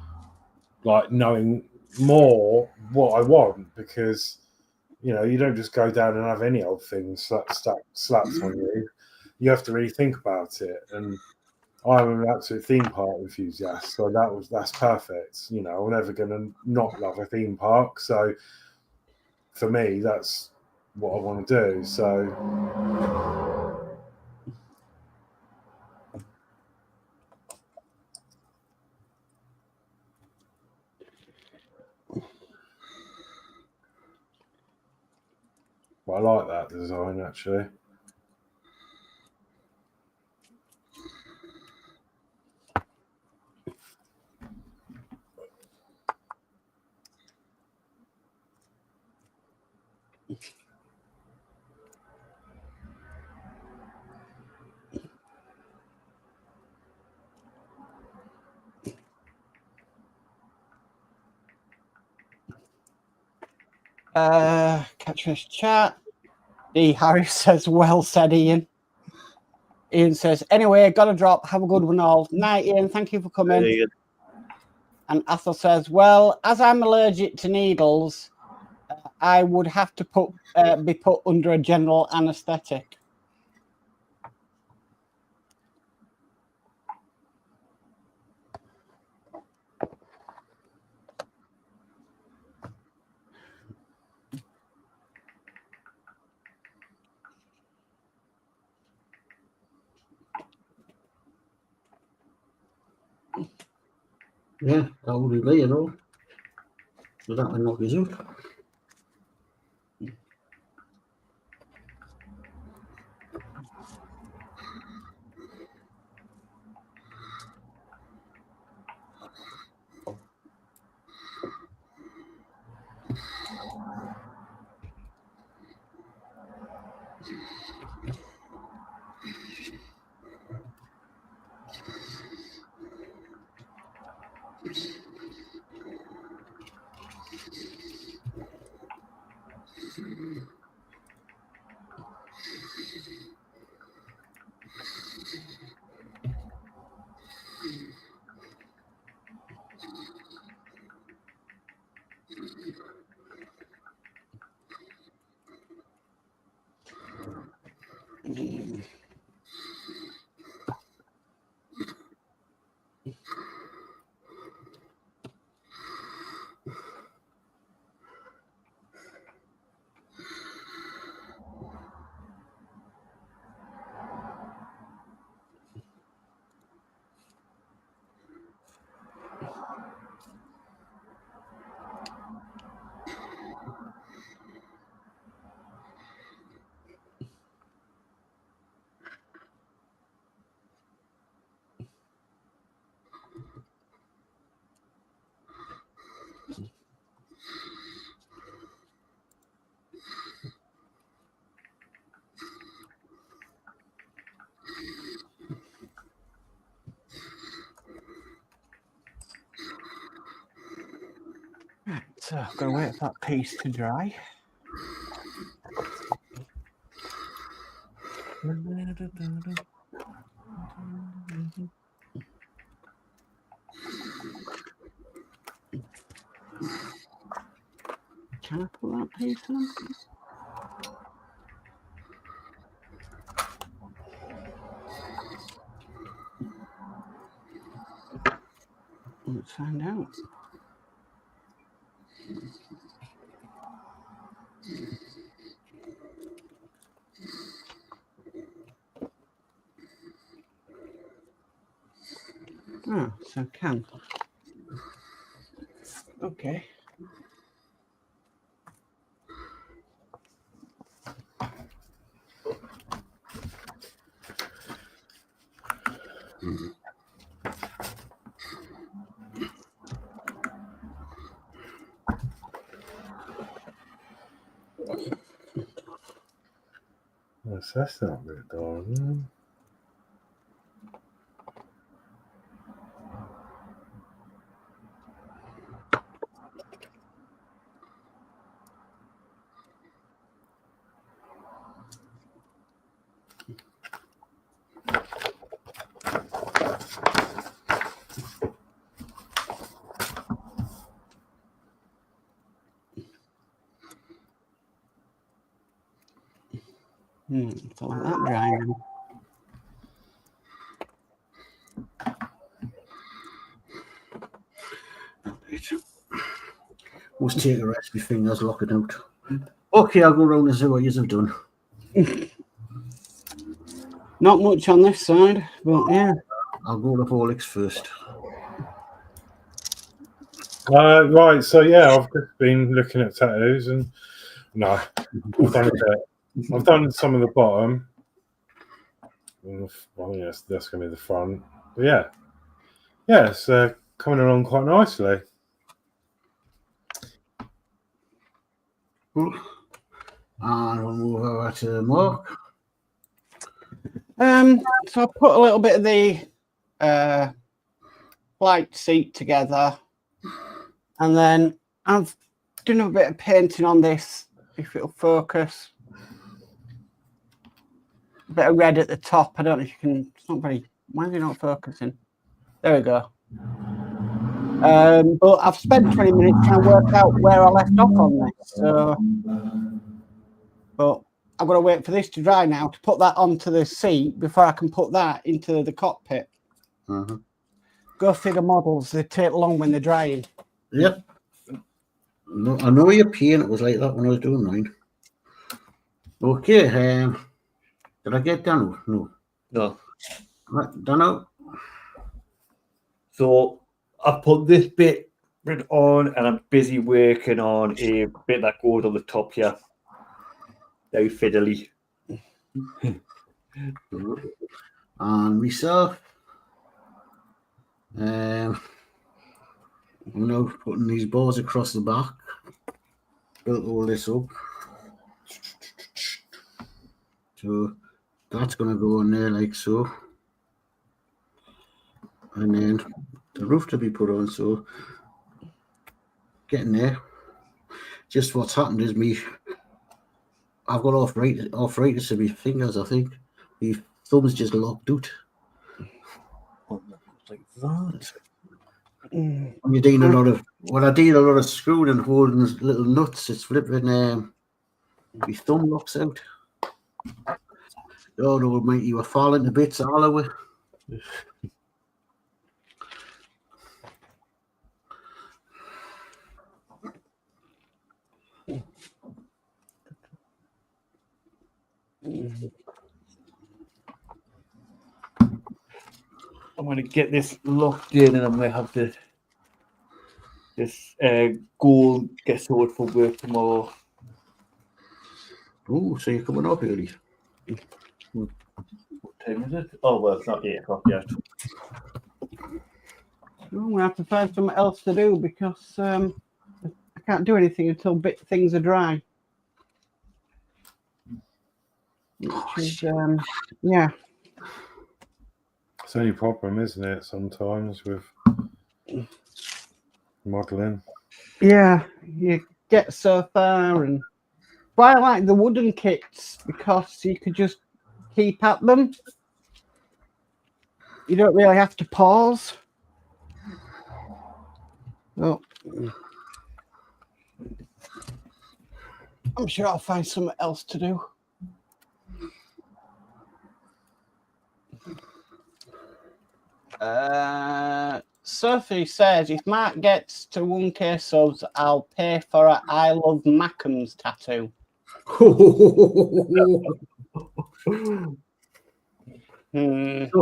like knowing more what I want, because you know, you don't just go down and have any old thing slaps on you. You have to really think about it, and I'm an absolute theme park enthusiast, so that's perfect. You know, I'm never going to not love a theme park. So for me, that's what I want to do. So I like that design actually. catch this chat. D. Harris says, well said, Ian. Ian says, anyway, got to drop. Have a good one all. Night, Ian. Thank you for coming. And Athel says, well, as I'm allergic to needles, I would have to be put under a general anaesthetic. Yeah, that would be me, you know. So that would not be good. So I've got to wait for that piece to dry. Can I put that piece on? Let's find out. Oh, so can. Okay. Yes, that's not a bit darn. So let that dry now. Must take a rest, my fingers locking out. Okay, I'll go round and see what you've done. Not much on this side, but yeah. I'll go to Horlixs first. Right, so yeah, I've just been looking at tattoos and no, I've done a bit. I've done some of the bottom. Well, yes, that's going to be the front. But yeah, it's coming along quite nicely. And we'll move over to Mark. So I put a little bit of the flight seat together, and then I've done a bit of painting on this, if it'll focus. A bit of red at the top. I don't know if you can. It's not very. Why is it not focusing? There we go. But I've spent 20 minutes trying to work out where I left off on this. So, but I've got to wait for this to dry now to put that onto the seat before I can put that into the cockpit. Go figure, models. They take long when they're drying. Yep. No, I know your pain. It was like that when I was doing mine. Okay. Did I get Danno? No. No. Right, Danno. So I put this bit on and I'm busy working on a bit that goes on the top here. Very fiddly. And myself. I'm now putting these bars across the back. Built all this up. So that's going to go on there like so. And then the roof to be put on, so getting there. Just what's happened is I've got arthritis in my fingers, I think. My thumb's just locked out. Like that. When I did a lot of screwing and holding little nuts, it's flipping my thumb locks out. Oh no, mate, you were falling to bits all the way. I'm going to get this locked in and I'm going to have this goal get sorted for work tomorrow. Oh, so you're coming up early. What time is it? Oh, well, it's not 8 o'clock yet. Oh, we have to find something else to do because I can't do anything until things are dry. Which is, yeah. It's the only problem, isn't it, sometimes with modelling? Yeah, you get so far, and but I like the wooden kits because you could just keep at them. You don't really have to pause. Oh, I'm sure I'll find something else to do. Sophie says, if Mark gets to 1K subs, I'll pay for a I Love Mackham's tattoo. Oh,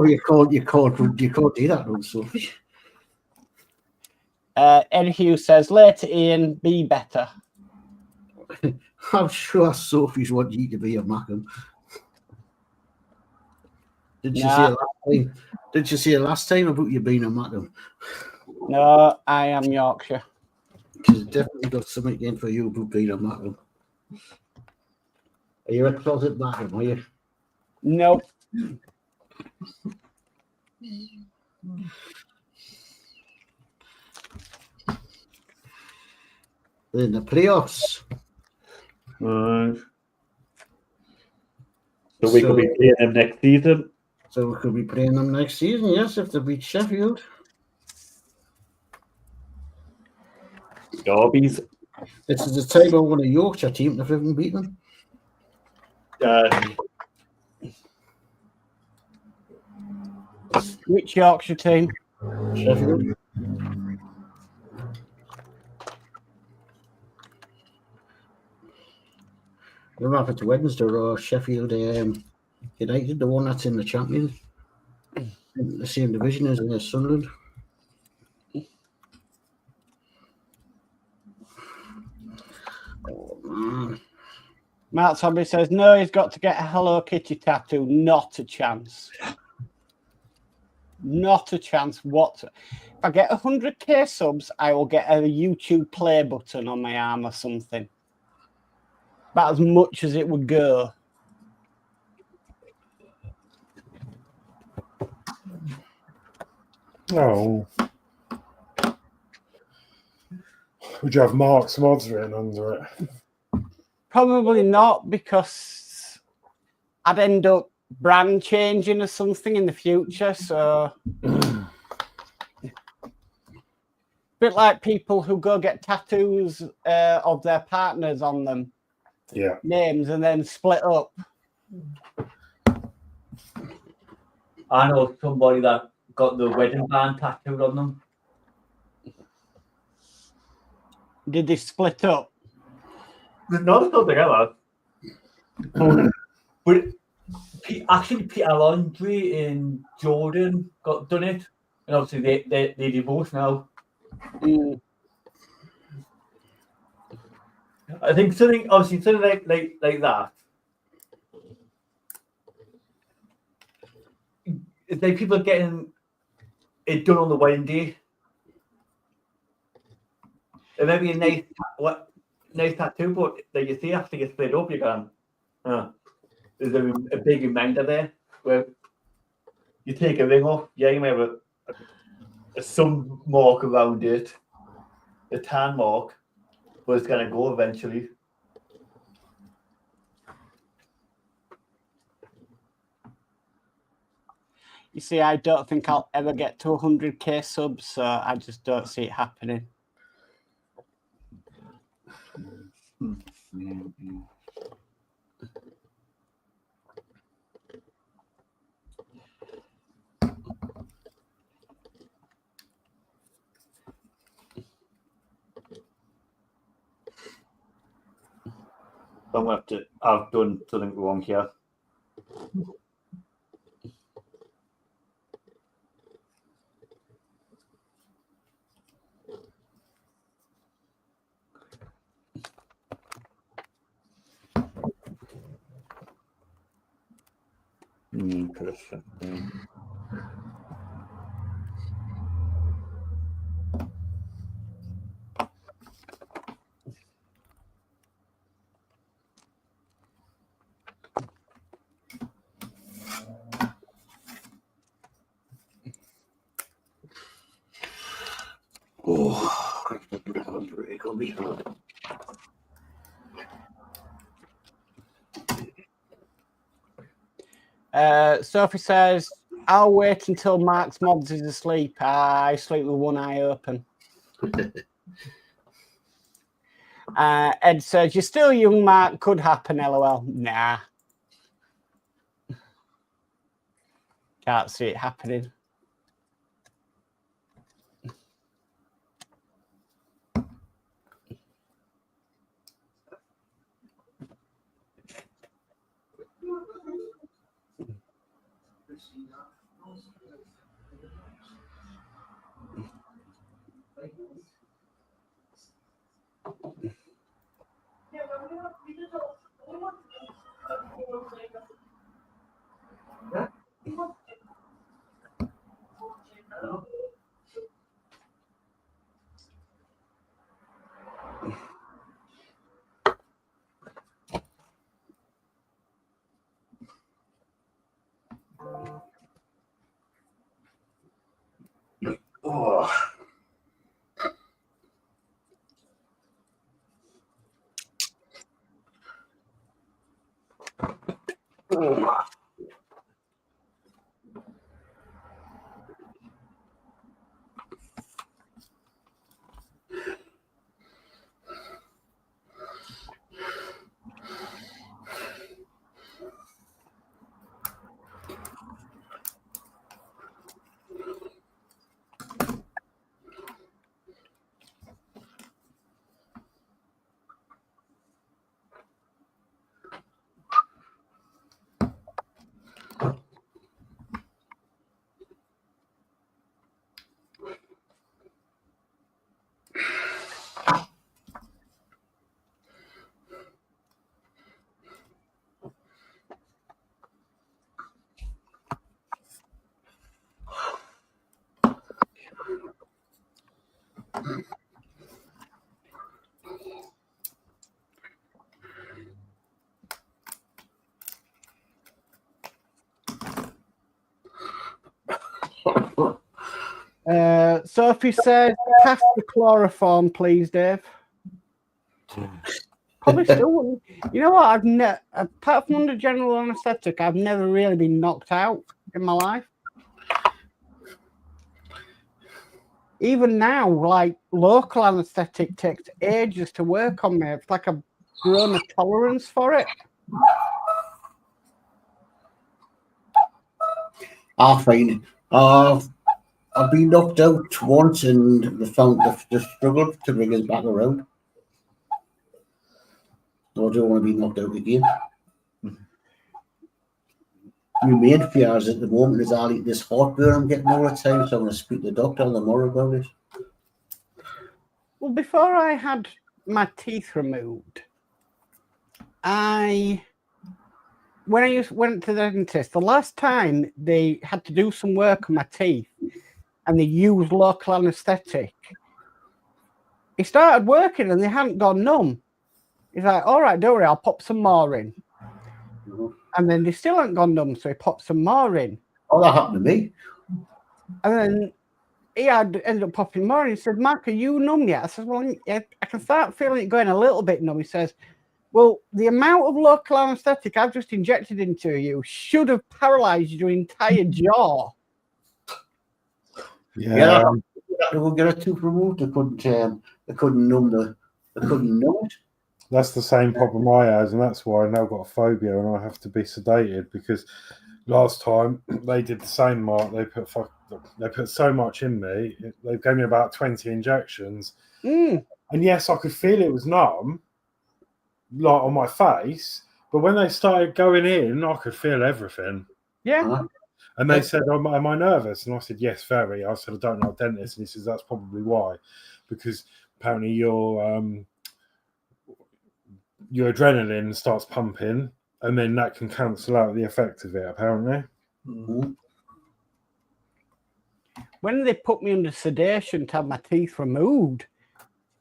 you can't do that, though, Sophie. Ed Hughes says, later, Ian, be better. I'm sure Sophie's wanting you to be a Mackham. Did you say it last time? Did you say it last time about you being a Mackham? No, I am Yorkshire. She's definitely got something in for you about being a Mackham. Are you a closet Mackham, are you? Nope. In the playoffs. So we could be playing them next season. So we could be playing them next season, yes, if they beat Sheffield. Hobbies. This is the time I want a Yorkshire team if we haven't beaten them. Which Yorkshire team? Sheffield. We're up to Wednesday or Sheffield United, the one that's in the Champions. In the same division as Sunderland. Oh, man. Matt Hobby says, no, he's got to get a Hello Kitty tattoo. Not a chance. Not a chance. What? If I get 100K subs, I will get a YouTube play button on my arm or something. About as much as it would go. Oh. Would you have Mark's Modz written under it? Probably not, because I'd end up brand changing or something in the future. So, bit like people who go get tattoos of their partners on them, Yeah. names, and then split up. I know somebody that got the wedding band tattooed on them. Did they split up? No, still together. But actually, Peter Laundry in Jordan done it, and obviously they divorced now. Mm. I think something like that. It's like people getting it done on the wedding day. It may be a nice tattoo, but like you see, after you split up, you can. There's a big reminder there where you take a ring off. Yeah, you may have a sun mark around it, a tan mark, but it's gonna go eventually. You see, I don't think I'll ever get to 100K subs, so I just don't see it happening. I'm going to have to. I've done something wrong here. Interesting. Oh. Sophie says, I'll wait until Mark's Modz is asleep. I sleep with one eye open. Ed says, you're still young, Mark. Could happen, LOL. Nah. Can't see it happening. Oh. Sophie says, pass the chloroform, please, Dave. Probably still wouldn't. You know what? I've never, apart from under general anaesthetic, I've never really been knocked out in my life. Even now, like local anaesthetic takes ages to work on me. It's like I've grown a tolerance for it. I find I've been knocked out once and they found the struggle to bring us back around. I don't want to be knocked out again. My main fears at the moment is I'll eat this heartburn I'm getting all the time, so I'm going to speak to the doctor tomorrow about it. Well, before I had my teeth removed, when I went to the dentist, the last time they had to do some work on my teeth and they used local anaesthetic, it started working and they hadn't gone numb. He's like, all right, don't worry, I'll pop some more in. And then they still hadn't gone numb, so he popped some more in. Oh, that happened to me. And then he ended up popping more in. He said, Mark, are you numb yet? I said, well, yeah, I can start feeling it going a little bit numb. He says, well, the amount of local anaesthetic I've just injected into you should have paralyzed your entire jaw. Yeah, they will get a tooth removed. They couldn't numb it. That's the same problem I have, and that's why I now got a phobia and I have to be sedated, because last time they did the same, Mark. They put so much in me. They gave me about 20 injections. And yes, I could feel it was numb, like on my face, but when they started going in, I could feel everything. Yeah. And they said, am I nervous? And I said, yes, very. I said, I don't know a dentist. And he says, that's probably why, because apparently your adrenaline starts pumping, and then that can cancel out the effect of it, apparently. When they put me under sedation to have my teeth removed,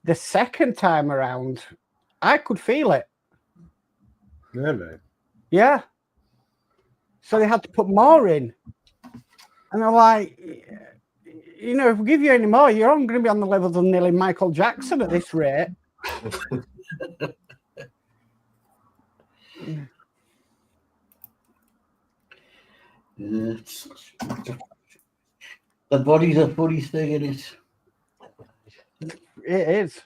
the second time around, I could feel it. Really? Yeah. So they had to put more in. And they're like, you know, if we give you any more, you're only going to be on the levels of nearly Michael Jackson at this rate. The body's a funny thing, isn't it? It is.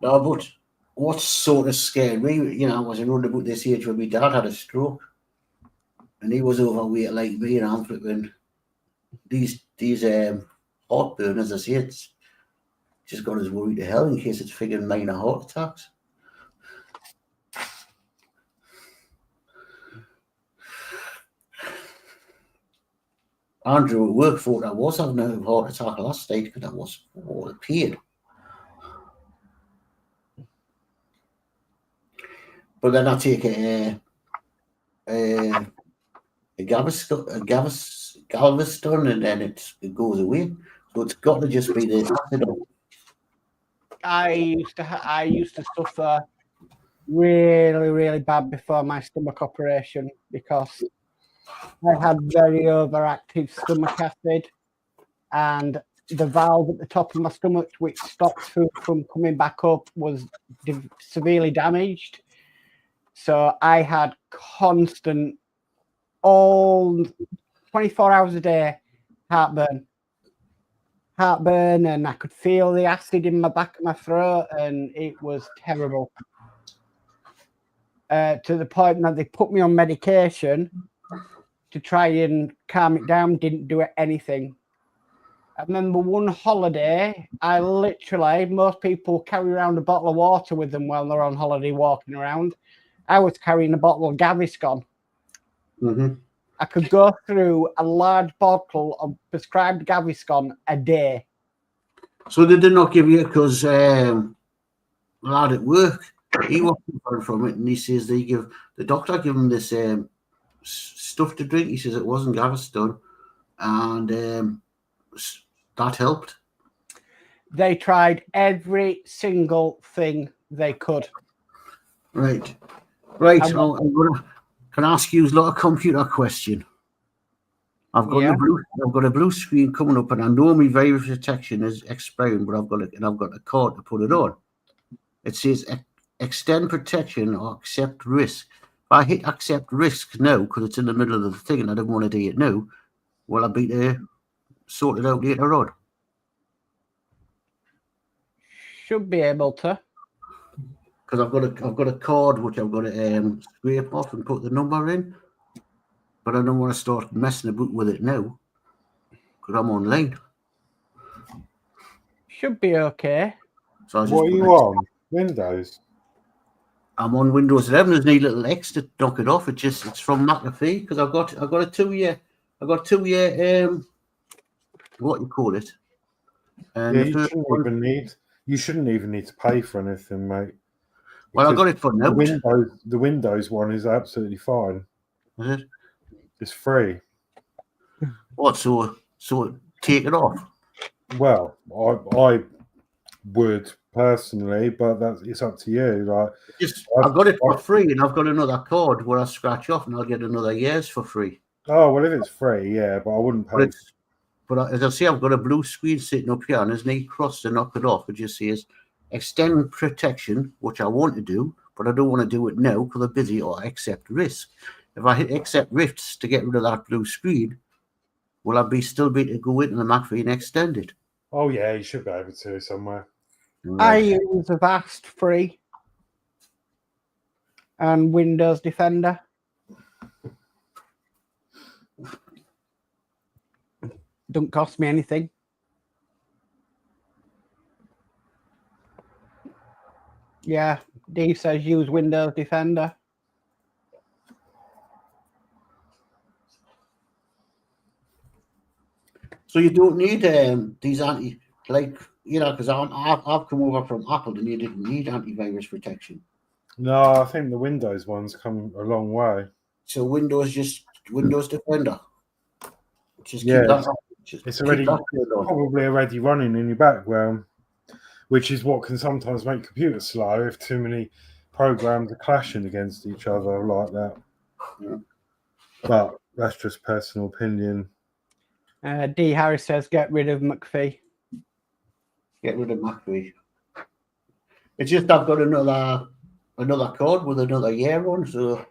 No, but what sort of scared me, you know, I was around about this age when my dad had a stroke, and he was overweight like me, and I'm flipping these heartburn, as I say, it's just got us worried to hell in case it's figuring minor heart attacks. Andrew at work thought I was having a heart attack last night because I was all the pain. But then I take a Galveston, and then it goes away. So it's got to just be the acid. I used to suffer really, really bad before my stomach operation because I had very overactive stomach acid, and the valve at the top of my stomach, which stops food from coming back up, was severely damaged. So I had constant, all 24 hours a day, heartburn, and I could feel the acid in my back of my throat, and it was terrible. To the point that they put me on medication to try and calm it down, didn't do anything. I remember one holiday, I literally, most people carry around a bottle of water with them while they're on holiday walking around. I was carrying a bottle of Gaviscon. Mm-hmm. I could go through a large bottle of prescribed Gaviscon a day. So they did not give you, because lad at work, he was suffering from it, and he says the doctor gave him this stuff to drink. He says it wasn't Gaviscon, and that helped. They tried every single thing they could. Right. I'm gonna. Can I ask you a lot of computer question? I've got a blue screen coming up, and I know my virus protection is expiring, but I've got a card to put it on. It says extend protection or accept risk. If I hit accept risk now, because it's in the middle of the thing and I don't want to do it now, will I be there sort it out later on? Should be able to. Because I've got a card which I've got to scrape off and put the number in, but I don't want to start messing about with it now because I'm online. Should be okay. So what are you on? Windows? I'm on Windows 11. There's no little X to knock it off. It's from McAfee, because I've got a 2 year. I've got 2 year what you call it? And you shouldn't even need to pay for anything, mate. Well, I got it for now. The Windows one is absolutely fine. Is it? It's free. What? So take it off? Well, I would personally, but it's up to you. Like, I've got it for free, and I've got another card where I scratch off, and I'll get another year's for free. Oh well, if it's free, yeah, but I wouldn't pay. But as I say, I've got a blue screen sitting up here, and there's no cross to knock it off. It just says extend protection, which I want to do, but I don't want to do it now because I'm busy, or accept risk. If I hit accept risks to get rid of that blue screen, will I still be able to go into the McAfee and extend it? Oh yeah, you should be able to somewhere. I use Avast free and Windows Defender. Don't cost me anything. Yeah, Dave says use Windows Defender. So you don't need these because I've come over from Apple and you didn't need antivirus protection. No, I think the Windows ones come a long way. So Windows Defender. Just yeah, keep that on. It's probably already running in your background, which is what can sometimes make computers slow if too many programs are clashing against each other like that. Yeah. but that's just personal opinion. D. Harris says, get rid of McPhee. Get rid of Macri. It's just I've got another card with another year on, so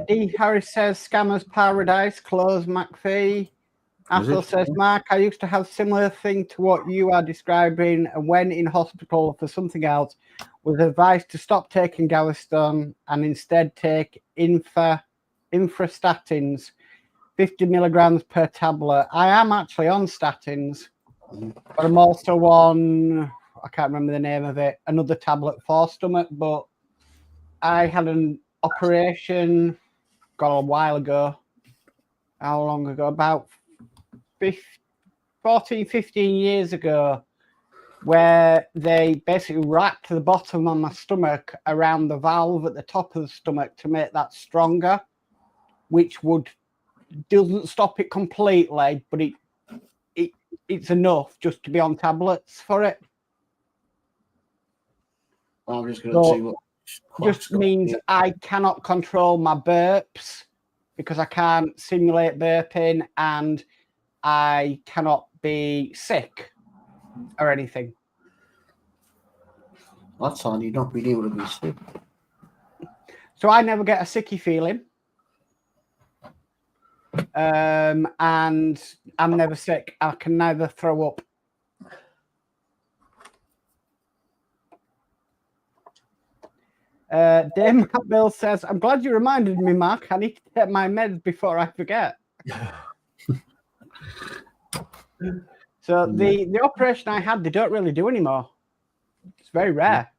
D. Harris says, Scammers Paradise, close McPhee. Athel says, Mark, I used to have similar thing to what you are describing, and when in hospital for something else, was advised to stop taking Galveston and instead take infrastatins, 50 milligrams per tablet. I am actually on statins, but I'm also on, I can't remember the name of it, another tablet for stomach, but I had an operation, got a while ago. How long ago? About 14, 15 years ago, where they basically wrapped the bottom of my stomach around the valve at the top of the stomach to make that stronger, which doesn't stop it completely, but it's enough just to be on tablets for it. I'm just going to see what. Just means I cannot control my burps because I can't simulate burping, and I cannot be sick or anything. That's handy, not being able to be sick. So I never get a sicky feeling. And I'm never sick. I can neither throw up. Dame Bill says, I'm glad you reminded me, Mark. I need to take my meds before I forget. So the operation I had, they don't really do anymore. It's very rare.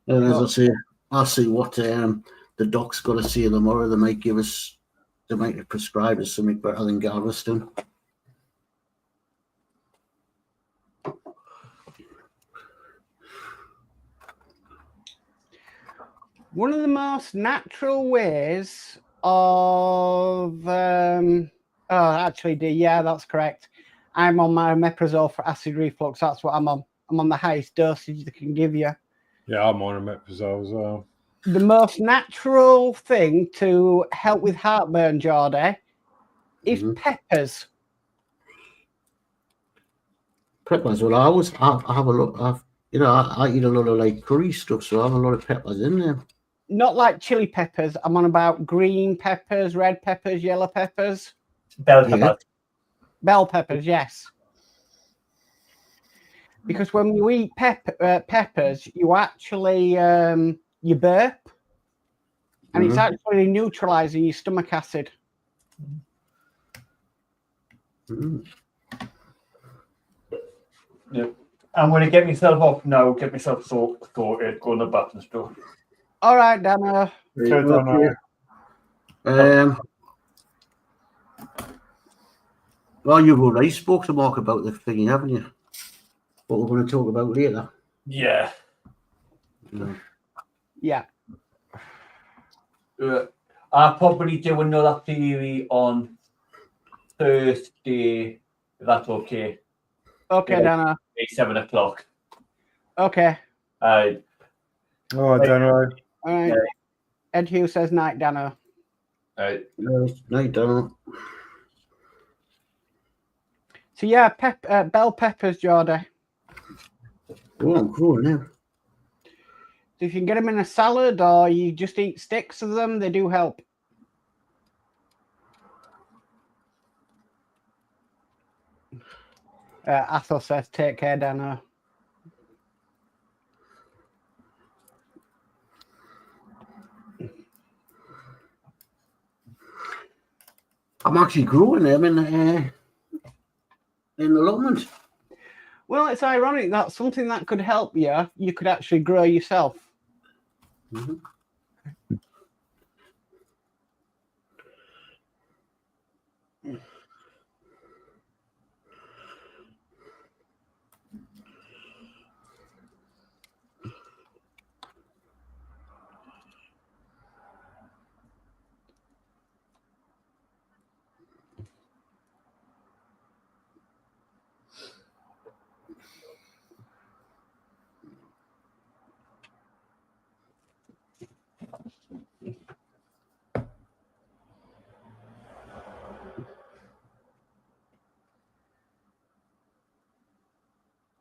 And as I say, I'll see what the doc's got to say tomorrow. They might prescribe us something better than Galveston. One of the most natural ways of actually, yeah, that's correct. I'm on my omeprazole for acid reflux. That's what I'm on. I'm on the highest dosage they can give you. Yeah, I'm on omeprazole as well. The most natural thing to help with heartburn, Geordie, is peppers. Peppers. Well, I have a lot. I eat a lot of like curry stuff, so I have a lot of peppers in there. Not like chili peppers. I'm on about green peppers, red peppers, yellow peppers. Bell peppers. Bell peppers, yes. Because when you eat peppers, you actually you burp, and it's actually neutralizing your stomach acid. Yeah. I'm going to get myself off now, get myself sorted, go on the bath and stuff. All right, Danno. Well, you've already spoke to Mark about the thingy, haven't you? What we're going to talk about later. Yeah. Yeah. I'll probably do another theory on Thursday, if that's okay. Okay, Danno. 7 o'clock. Okay. Oh, I don't know. All right. Ed Hughes says night, Danno. Night, Danno. So yeah, bell peppers, Geordie. Oh, I'm cool now. So if you can get them in a salad or you just eat sticks of them, they do help. Athos says, take care, Danno. I'm actually growing them in the allotment. Well, it's ironic that something that could help you could actually grow yourself.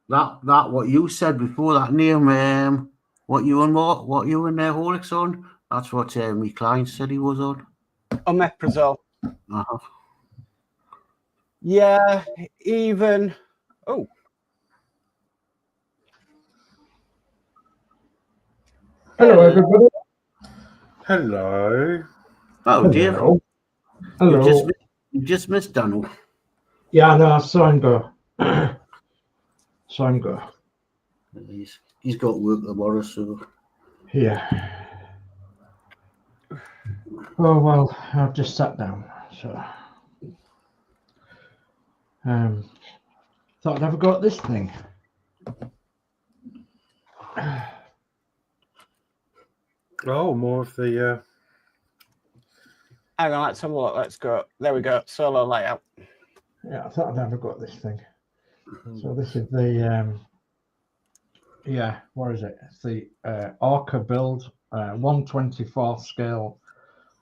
that what you said before, that name, what you and Horlixs on, that's what my client said he was on. Omeprazole. Uh-huh. Yeah, even. Oh, Hello, everybody. Hello. Oh, Dave, Hello. Hello. you just missed Danno. Yeah, no, sign go. Sign go. He's got work tomorrow, so. Yeah. Oh well, I've just sat down, so thought I'd have a go at this thing. Oh, more of the. hang on, let's have a look. Let's go. There we go. Solo layout. Yeah, I thought I'd have a go at this thing. So this is the yeah, what is it? It's the Orca build 1/24 scale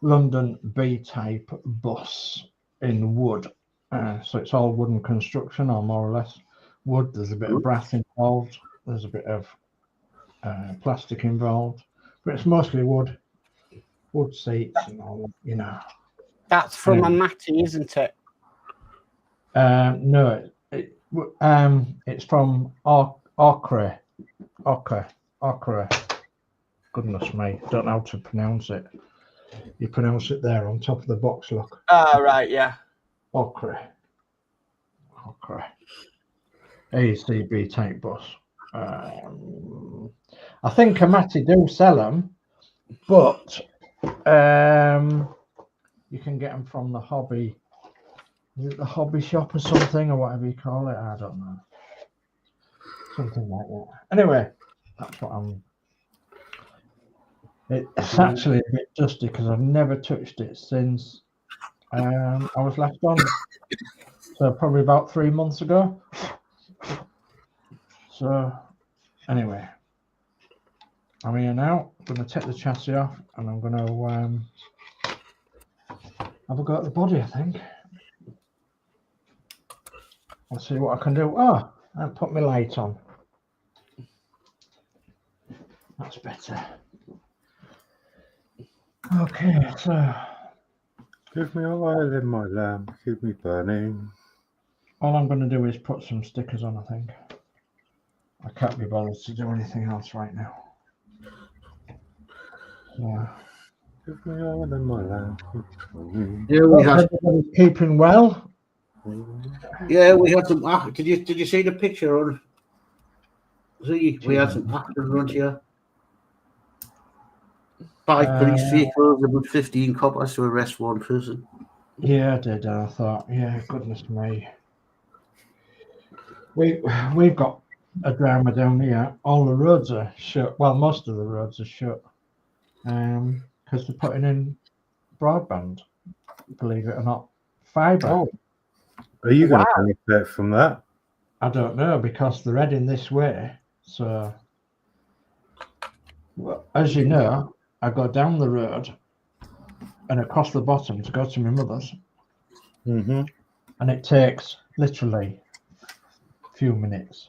London B-type bus in wood. So it's all wooden construction, or more or less wood. There's a bit of brass involved. There's a bit of plastic involved, but it's mostly wood seats and all. You know. That's from a Matty, isn't it? No, it's from Orca. Goodness me, don't know how to pronounce it. You pronounce it there on top of the box, look. Oh, right, yeah. Orca. ACB type bus. I think Amati do sell them, but you can get them from the hobby. Is it the hobby shop or something, or whatever you call it? I don't know. Something like that. Anyway, that's what I'm. It's actually a bit dusty because I've never touched it since I was left on. So probably about 3 months ago. So anyway, I'm here now. I'm going to take the chassis off and I'm going to have a go at the body, I think. I'll see what I can do. Oh, I put my light on. That's better. Okay, so Give me oil in my lamp, keep me burning. all I'm going to do is put some stickers on, I think. I can't be bothered to do anything else right now. Yeah. Give me oil in my lamp. Yeah, we had. Everybody's keeping well. Yeah, we had some. Did you see the picture on? See, we had some actors around here. 5 police vehicles, about 15 coppers to arrest one person. Yeah, I did. I thought, yeah, goodness me. We've got a drama down here. All the roads are shut. Well, most of the roads are shut because they're putting in broadband. Believe it or not, fibre. Oh, are you going to benefit from that? I don't know because they're heading this way. So, well, as you know, I go down the road and across the bottom to go to my mother's. Mm-hmm. And it takes literally a few minutes.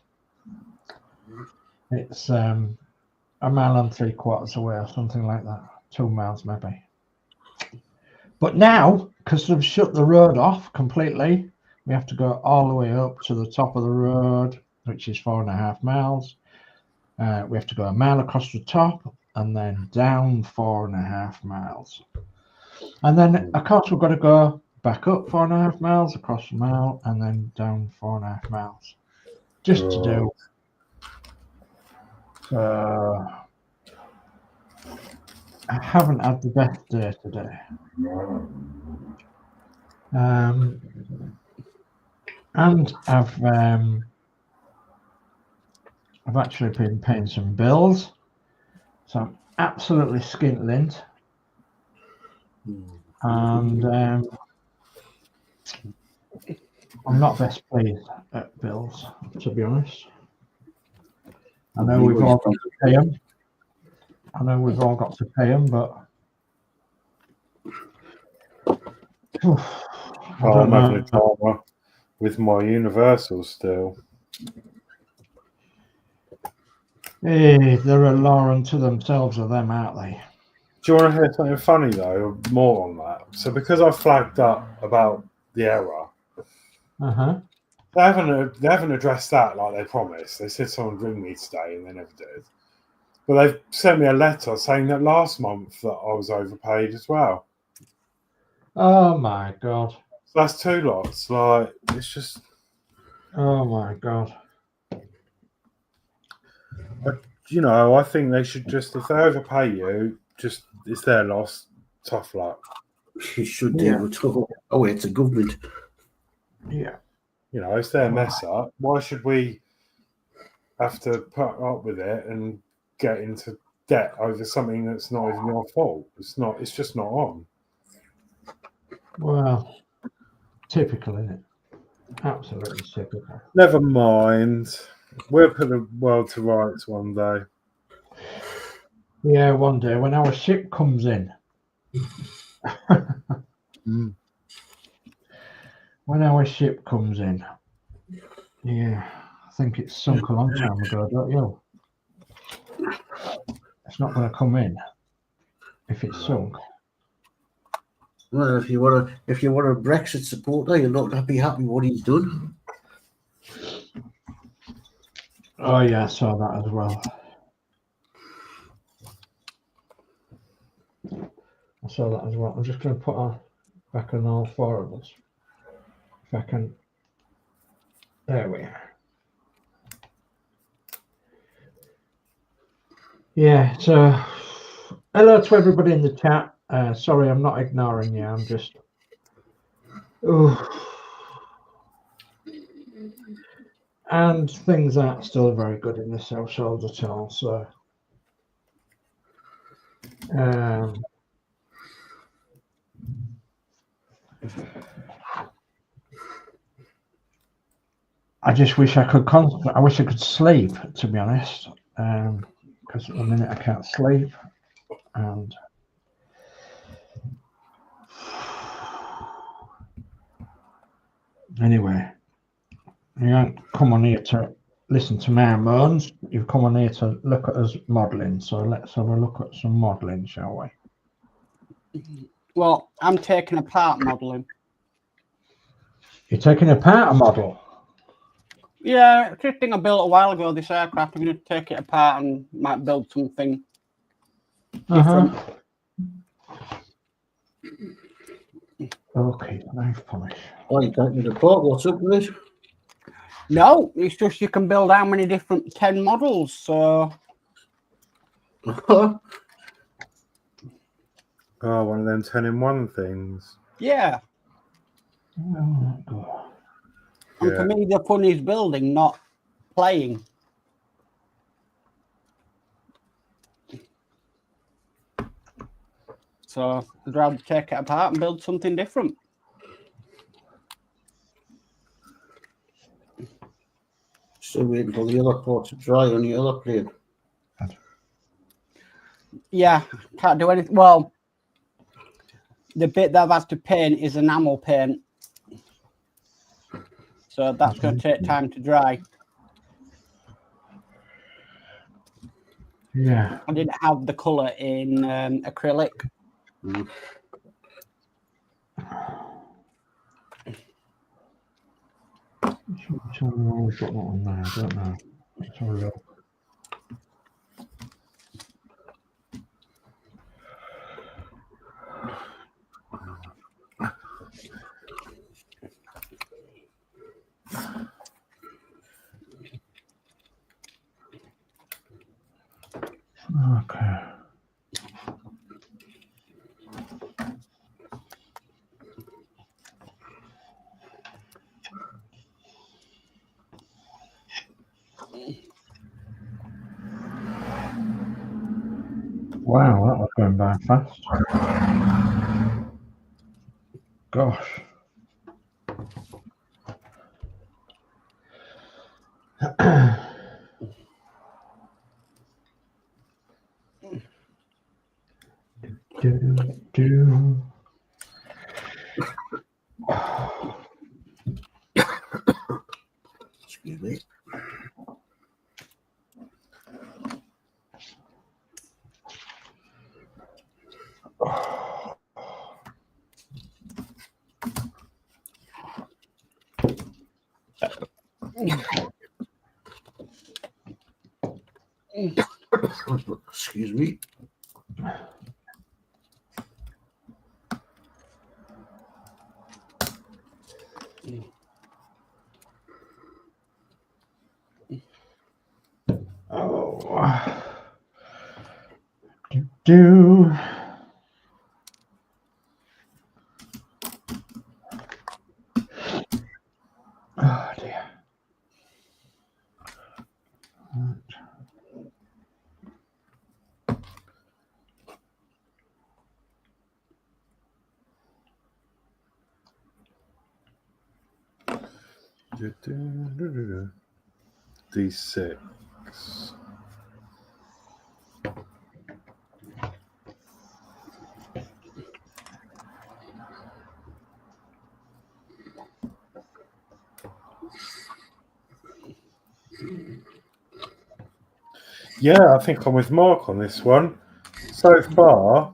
It's 1.75 miles away or something like that. 2 miles maybe. But now, because they've shut the road off completely, we have to go all the way up to the top of the road, which is 4.5 miles. We have to go 1 mile across the top and then down 4.5 miles. And then, of course, we've got to go back up 4.5 miles, across a mile, and then down 4.5 miles. Just to do. I haven't had the best day today. And I've actually been paying some bills. So I'm absolutely skintlint. And I'm not best pleased at bills, to be honest. I know we've all got to pay them. But I'm having a drama with my Universal still. They're a law unto themselves of them, aren't they? Do you want to hear something funny though? More on that. So because I flagged up about the error, they haven't addressed that like they promised. They said someone would ring me today, and they never did. But they've sent me a letter saying that last month that I was overpaid as well. Oh my God. So that's 2 lots. Like, it's just. Oh my God. You know, I think they should just, if they overpay you, just it's their loss. Tough luck. You should do it. Oh, it's a government. Yeah. You know, it's their mess up. Why should we have to put up with it and get into debt over something that's not even your fault? It's not. It's just not on. Well, typical, isn't it? Absolutely typical. Never mind. We'll put the world to rights one day. Yeah, one day when our ship comes in. When our ship comes in. Yeah, I think it's sunk a long time ago, don't you? It's not going to come in if it's sunk. Well, if you were a Brexit supporter, you're not going to be happy with what he's done. Oh yeah, I saw that as well. I saw that as well. I'm just going to put on back on all 4 of us. If I can. There we are. Yeah, so hello to everybody in the chat. Sorry, I'm not ignoring you. I'm just. And things aren't still very good in this household at all. So. I just wish I could concentrate. I wish I could sleep, to be honest, because at the minute I can't sleep. And anyway, you haven't come on here to listen to my moans. You've come on here to look at us modelling. So let's have a look at some modelling, shall we? Well, I'm taking apart modelling. You're taking apart a model? Yeah, it's just thing I built a while ago, this aircraft. I'm going to take it apart and might build something different. Okay, knife polish. Oh, you can't get apart. What's up with it? No, it's just you can build how many different 10 models. So, Oh, one of them 10-in-1 things. yeah. Oh, God. And for me, the fun is building, not playing. So I'd rather take it apart and build something different. Still waiting for the other part to dry on the other plate. Yeah, can't do anything. Well, the bit that I've had to paint is enamel paint. So that's going to take time to dry. Yeah. I didn't have the colour in acrylic. I've always got that on there. I don't know. Let's have a look. Okay. Wow, that was going by fast. Gosh. Excuse me. Excuse me. Oh. Do. Oh dear. D6. Yeah, I think I'm with Mark on this one. So far,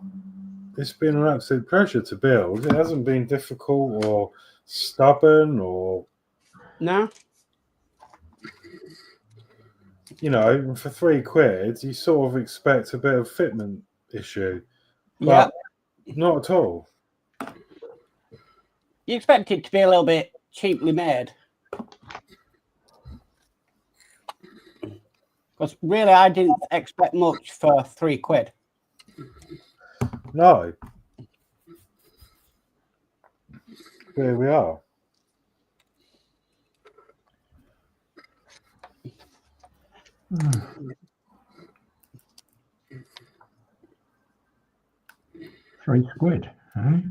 it's been an absolute pleasure to build. It hasn't been difficult or stubborn or, No. you know, for £3, you sort of expect a bit of fitment issue. Yeah. But not at all. You expect it to be a little bit cheaply made. Because really, I didn't expect much for £3. No. Here we are. £3, eh?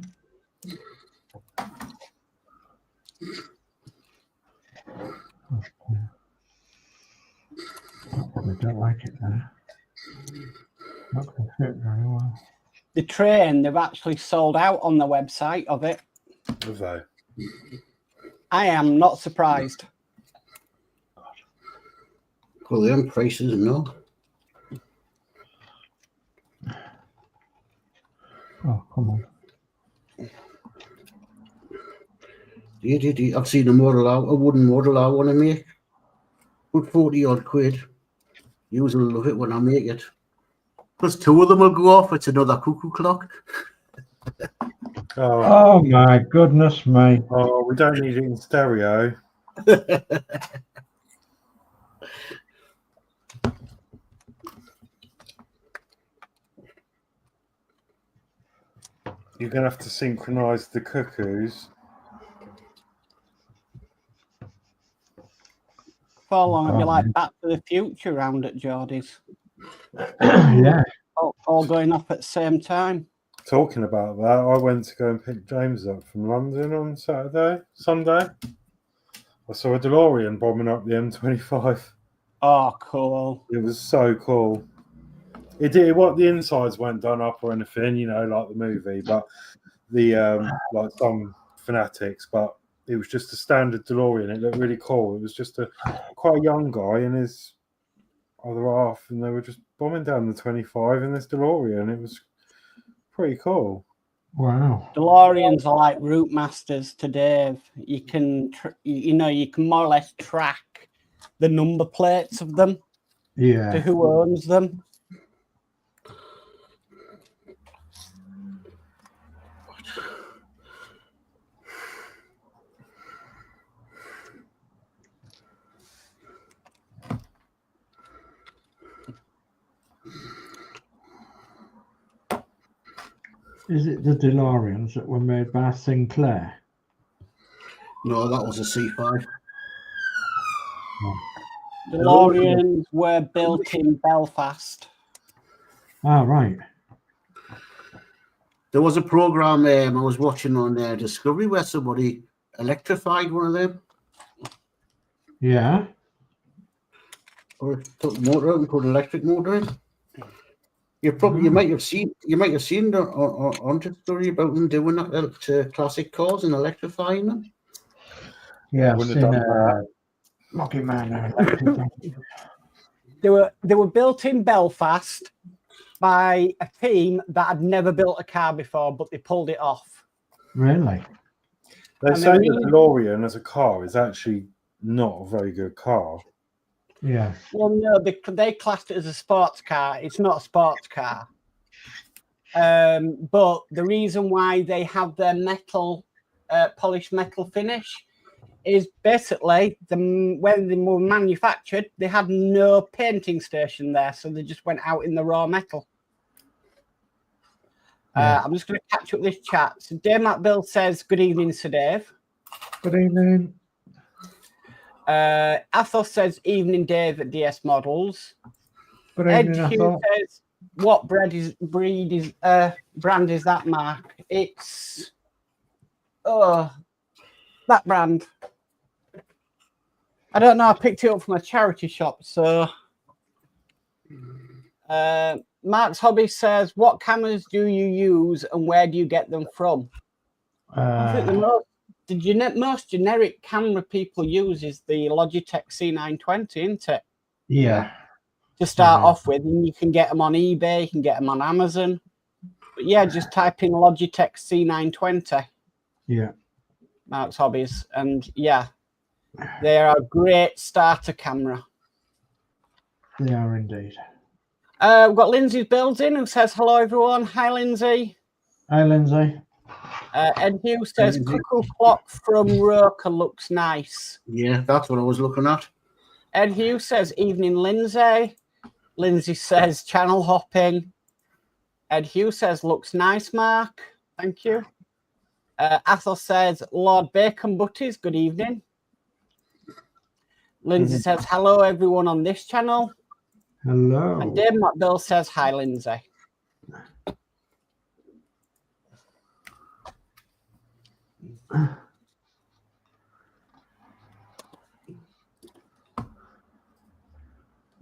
I don't like it there. Not going to fit very well. The train, they've actually sold out on the website of it. Have they? I am not surprised. Well, them prices, no. Oh, come on. I've seen a wooden model I want to make. Put 40 odd quid. Usually love it when I make it. Plus 2 of them will go off. It's another cuckoo clock. Oh my goodness me. Oh, we don't need it in stereo. You're going to have to synchronize the cuckoos. For long, it'd be like Back to the Future round at Geordie's. Yeah. All going off at the same time. Talking about that, I went to go and pick James up from London on Sunday. I saw a DeLorean bombing up the M25. Oh, cool. It was so cool. It did what the insides weren't done up or anything, you know, like the movie, but the like some fanatics, but it was just a standard DeLorean. It looked really cool. It was just quite a young guy and his other half, and they were just bombing down the 25 in this DeLorean. It was pretty cool. Wow. DeLoreans are like route masters to Dave. You can, you can more or less track the number plates of them. Yeah. To who owns them. Is it the DeLoreans that were made by Sinclair? No, that was a C5. DeLoreans were built in Belfast. Ah, right. There was a program I was watching on Discovery where somebody electrified one of them. Yeah. Or took the motor out and put an electric motor in. You might have seen on Discovery about them doing that to classic cars and electrifying them. Yeah, Wouldn't have done that. Lucky Man. They were built in Belfast by a team that had never built a car before, but they pulled it off. Really? They say the DeLorean as a car is actually not a very good car. Yeah. Well, no, they classed it as a sports car. It's not a sports car. But the reason why they have their metal, polished metal finish is basically when they were manufactured, they had no painting station there. So they just went out in the raw metal. Yeah. I'm just going to catch up this chat. So Dave Bill says, good evening, Sir Dave. Good evening. Athos says, evening, Dave at DS Models. Good Ed evening, Hughes Ethel. says, what brand is that, Mark? It's that brand. I don't know. I picked it up from a charity shop. So Mark's Hobby says, what cameras do you use and where do you get them from? I think the most generic camera people use is the Logitech C920, isn't it? Yeah. To start off with, and you can get them on eBay, you can get them on Amazon. But yeah, just type in Logitech C920. Yeah. Mark's Hobbies, and yeah, they are a great starter camera. They are indeed. We've got Lindsey's Builds in who says hello everyone. Hi Lindsey. Hi, Lindsay. Ed Hughes says cuckoo clock from Roker looks nice. Yeah, that's what I was looking at. Ed Hughes says evening Lindsay. Lindsay says channel hopping. Ed Hughes says looks nice, Mark. Thank you. Athol says Lord Bacon Butties, good evening. Lindsay says hello everyone on this channel. Hello. And Dave McBill says hi Lindsay.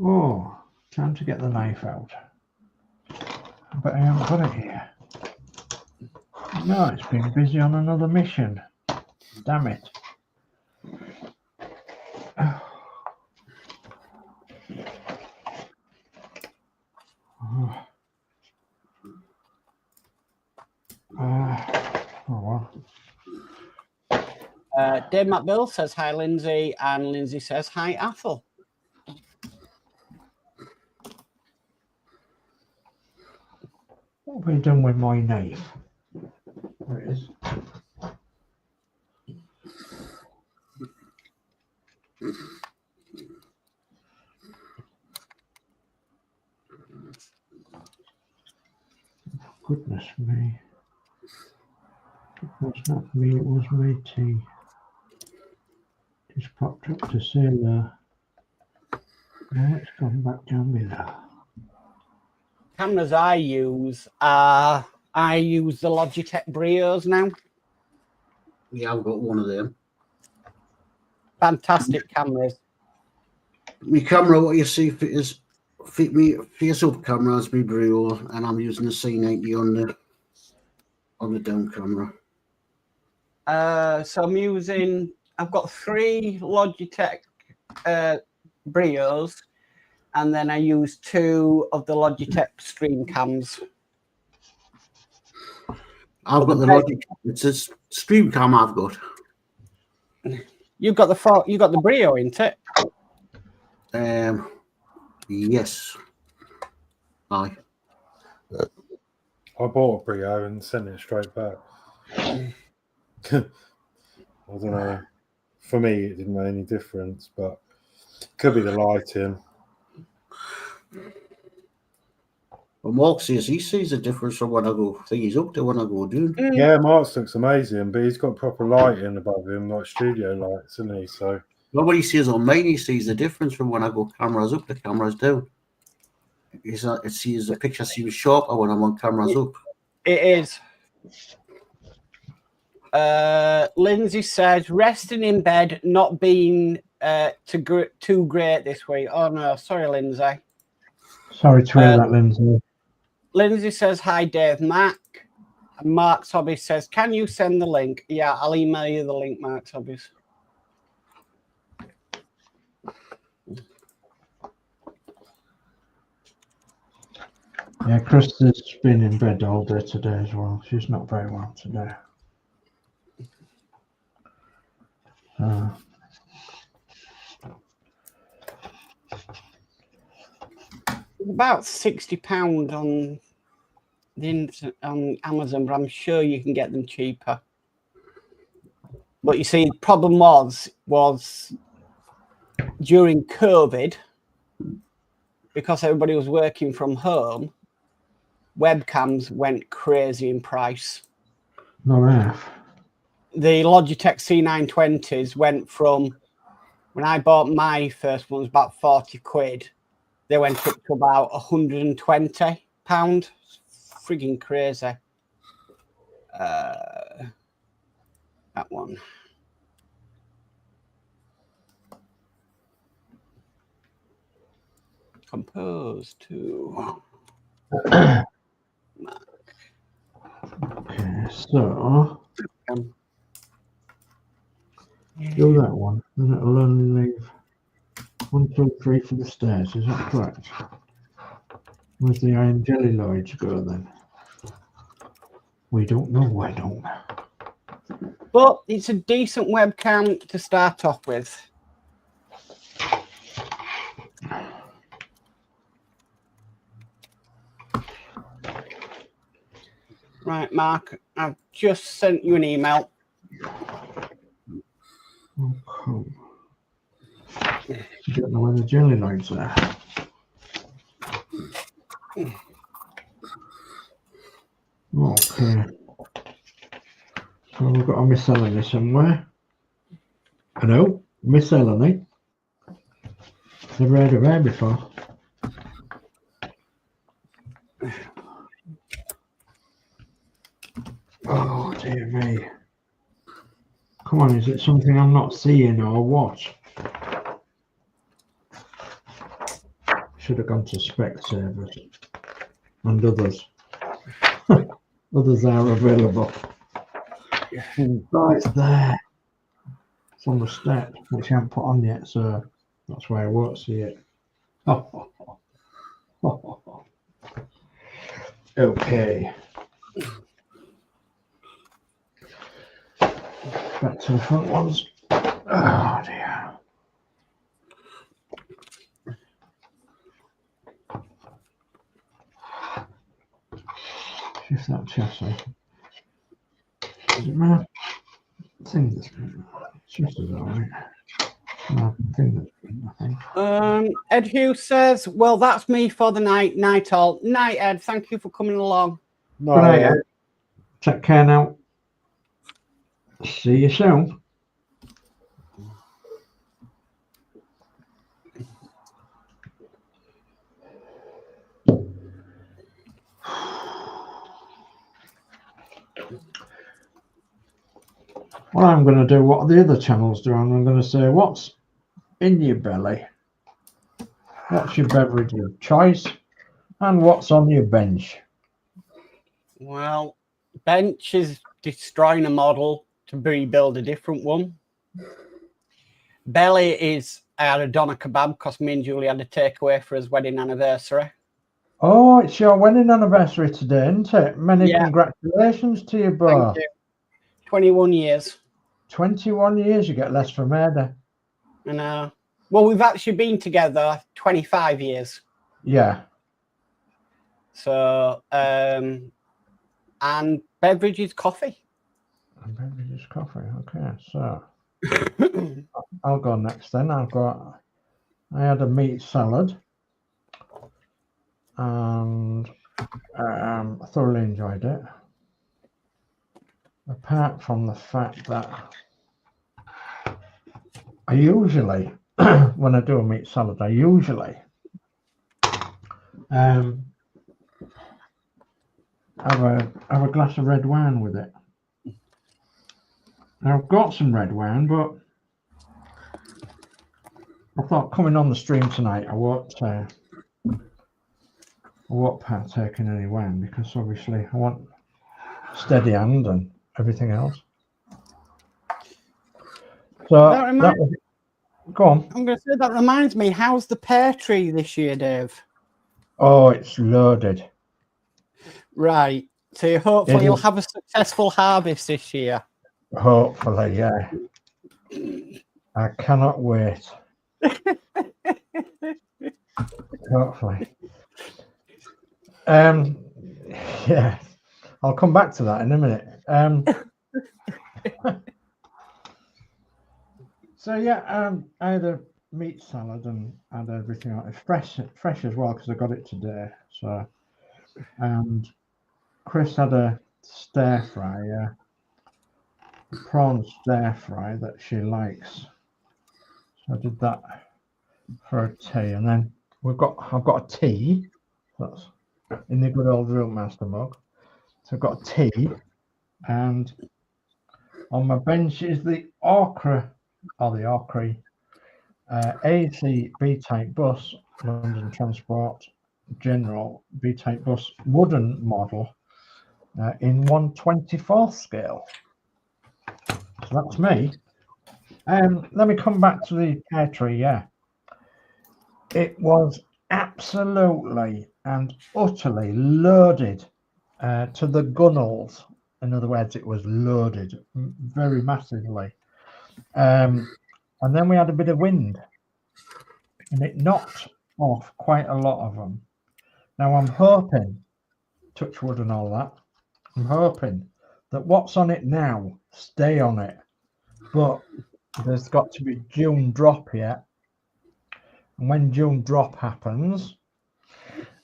Oh, time to get the knife out. But I haven't got it here. No, it's been busy on another mission. Damn it. Oh well. Dave McBill says hi Lindsay, and Lindsay says hi Athol. What have we done with my knife? There it is. Goodness me. It was not me, it was my tea. Just popped up to say hello. Now it's gone back down below. Cameras I use the Logitech Brios now. Yeah, I've got one of them. Fantastic cameras. My camera, what you see is fit me face up camera as my Brio, and I'm using the C90 on the down camera. So I've got 3 Logitech Brios, and then I use 2 of the Logitech Stream cams. I've got the Logitech. It's a stream cam I've got. You got the Brio, isn't it? Yes. Aye. I bought a Brio and sent it straight back. I don't know. For me, it didn't make any difference, but it could be the lighting. But Mark says he sees a difference from when I go thingies up to when I go down. Yeah, Mark's looks amazing, but he's got proper lighting above him, like studio lights, isn't he? So Nobody sees on mine, he sees the difference from when I go cameras up to cameras down. It sees the picture seems sharper when I'm on cameras up. It is. Lindsay says resting in bed, not being too great this week. Oh no, sorry, Lindsay. Sorry to hear that, Lindsay. Lindsay says hi, Dave. Mac. And Mark's Hobby says, can you send the link? Yeah, I'll email you the link, Mark's Hobbies. Yeah, Krista's been in bed all day today as well. She's not very well today. About £60 on Amazon, but I'm sure you can get them cheaper. But you see, the problem was during COVID, because everybody was working from home, webcams went crazy in price. Not half. The Logitech C920s went from, when I bought my first one, was about 40 quid. They went up to about £120. Frigging crazy. That one. Compose to. Okay, so do that one, and it'll only leave 1, 2, 3 for the stairs. Is that correct? Where's the iron jelly lloyds go then? We don't know. I don't. But it's a decent webcam to start off with. Right, Mark, I've just sent you an email. Okay. I don't know where the jelly lloyds are. Okay. So we've got a miscellany somewhere. I know, miscellany. Never heard of her before. Oh dear me. Come on, is it something I'm not seeing or what? Should have gone to Specsavers and others. Others are available. Oh, it's there. It's on the step, which I haven't put on yet, so that's why I won't see it. Okay. Back to the front ones. Oh dear. Shift that chassis. Does it matter? I think that's just as alright. No, I think that's good, I think. Ed Hughes says, well, that's me for the night. Night all. Night, Ed. Thank you for coming along. Good night, Ed. Take care now. See you soon. Well, I'm going to do what the other channels do. I'm going to say, what's in your belly? What's your beverage of choice? And what's on your bench? Well, bench is destroying a model to rebuild a different one. Belly is, I had a doner kebab because me and Julie had a takeaway for his wedding anniversary. Oh, it's your wedding anniversary today, isn't it? Many congratulations to you both. Thank you. 21 years. 21 years, you get less from Ada. I know. Well, we've actually been together 25 years. Yeah. So, and beverage is coffee. And beverage is coffee. Okay, so I'll go next then. I had a meat salad and I thoroughly enjoyed it. Apart from the fact that I usually, when I do a meat salad, I usually have a glass of red wine with it. Now, I've got some red wine, but I thought coming on the stream tonight, I won't partake in any wine because obviously I want steady hand and everything else. So go on. I'm going to say that reminds me. How's the pear tree this year, Dave? Oh, it's loaded. Right. So hopefully you'll have a successful harvest this year. Hopefully, yeah. I cannot wait. Hopefully. Yeah, I'll come back to that in a minute. So yeah, I had a meat salad and had everything on it, fresh as well, because I got it today. So, and Chris had a stir fry, prawn stir fry that she likes. So I did that for a tea, and then I've got a tea. That's in the good old Real Master mug. So I've got a tea, and on my bench is the Orkra AC B-type bus, London Transport General B-type bus wooden model in 1/24 scale. So that's me. Let me come back to the pear tree. Yeah, it was absolutely and utterly loaded to the gunnels. In other words, it was loaded very massively. And then we had a bit of wind, and it knocked off quite a lot of them. Now I'm hoping, touch wood and all that, I'm hoping that what's on it now stay on it, but there's got to be June drop here, and when June drop happens,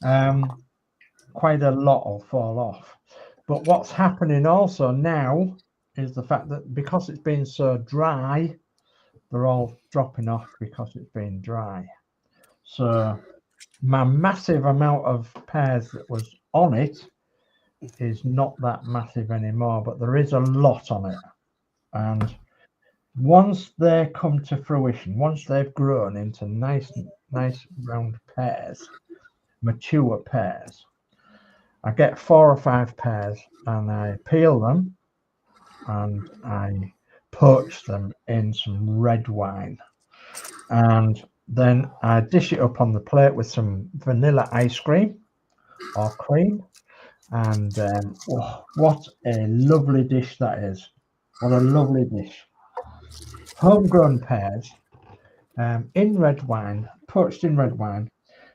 quite a lot will fall off. But what's happening also now is the fact that because it's been so dry, they're all dropping off because it's been dry. So my massive amount of pears that was on it is not that massive anymore, but there is a lot on it. And once they come to fruition, once they've grown into nice round pears, mature pears, I get 4 or 5 pears and I peel them and I poach them in some red wine, and then I dish it up on the plate with some vanilla ice cream or cream, and oh, what a lovely dish that is. What a lovely dish. Homegrown pears in red wine, poached in red wine,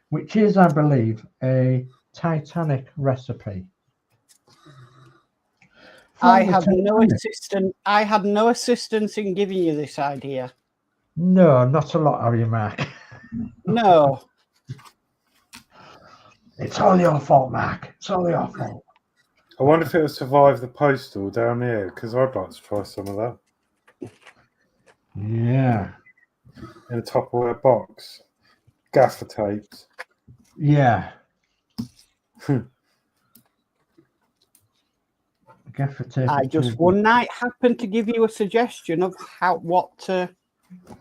which is, I believe, a Titanic recipe. I had no assistance in giving you this idea. No, not a lot, have you, Mark? No. It's all your fault, Mark. It's all your fault. I wonder if it'll survive the postal down here, because I'd like to try some of that. Yeah. In a Tupperware box. Gaffer tapes. Yeah. Gaffer tape. I just one night happened to give you a suggestion of what to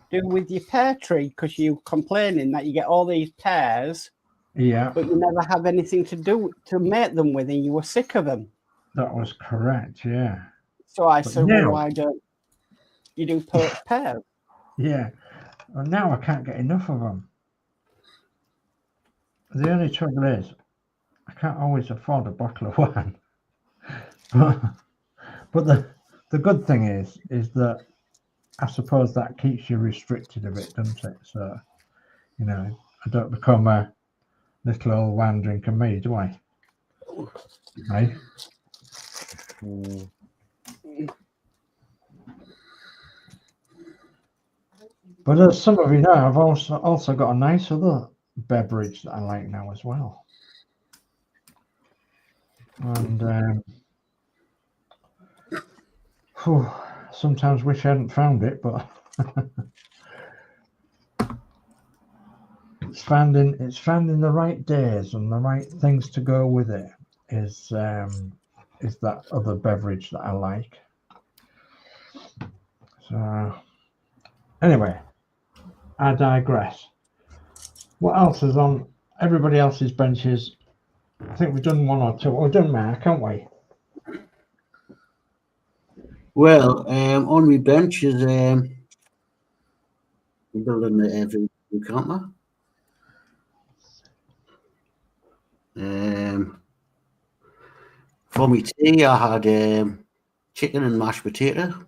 do with your pear tree, because you're complaining that you get all these pears, yeah, but you never have anything to do to make them with, and you were sick of them. That was correct. Yeah. So I said, well, why don't you do pears? Yeah. Well, now I can't get enough of them. The only trouble is I can't always afford a bottle of wine. But the good thing is that I suppose that keeps you restricted a bit, doesn't it? So, you know, I don't become a little old wine drinker me, do I? Right? But as some of you know, I've also got a nice other beverage that I like now as well. And sometimes wish I hadn't found it, but it's finding the right days and the right things to go with it is that other beverage that I like. So anyway, I digress. What else is on everybody else's benches? I think we've done one or two. We've done Mark, haven't we? Well, on my bench is building the every camper. For my tea, I had chicken and mashed potato.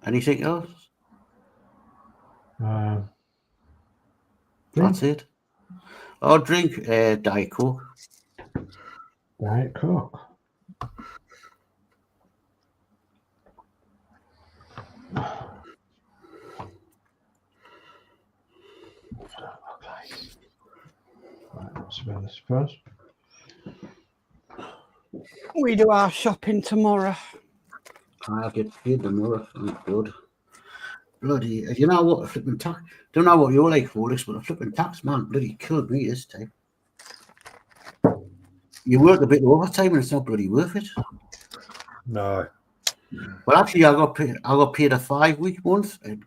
Anything else? That's it. I'll drink Diet Coke. Diet Coke. Right, let's spell this first. We do our shopping tomorrow. I'll get paid tomorrow. Thank God. Bloody, you know what? A flipping tax. Don't know what you're like, Horlixs, but a flipping tax man bloody killed me this time. You work a bit of overtime and it's not bloody worth it. No. Well, actually, I got paid a 5-week month, and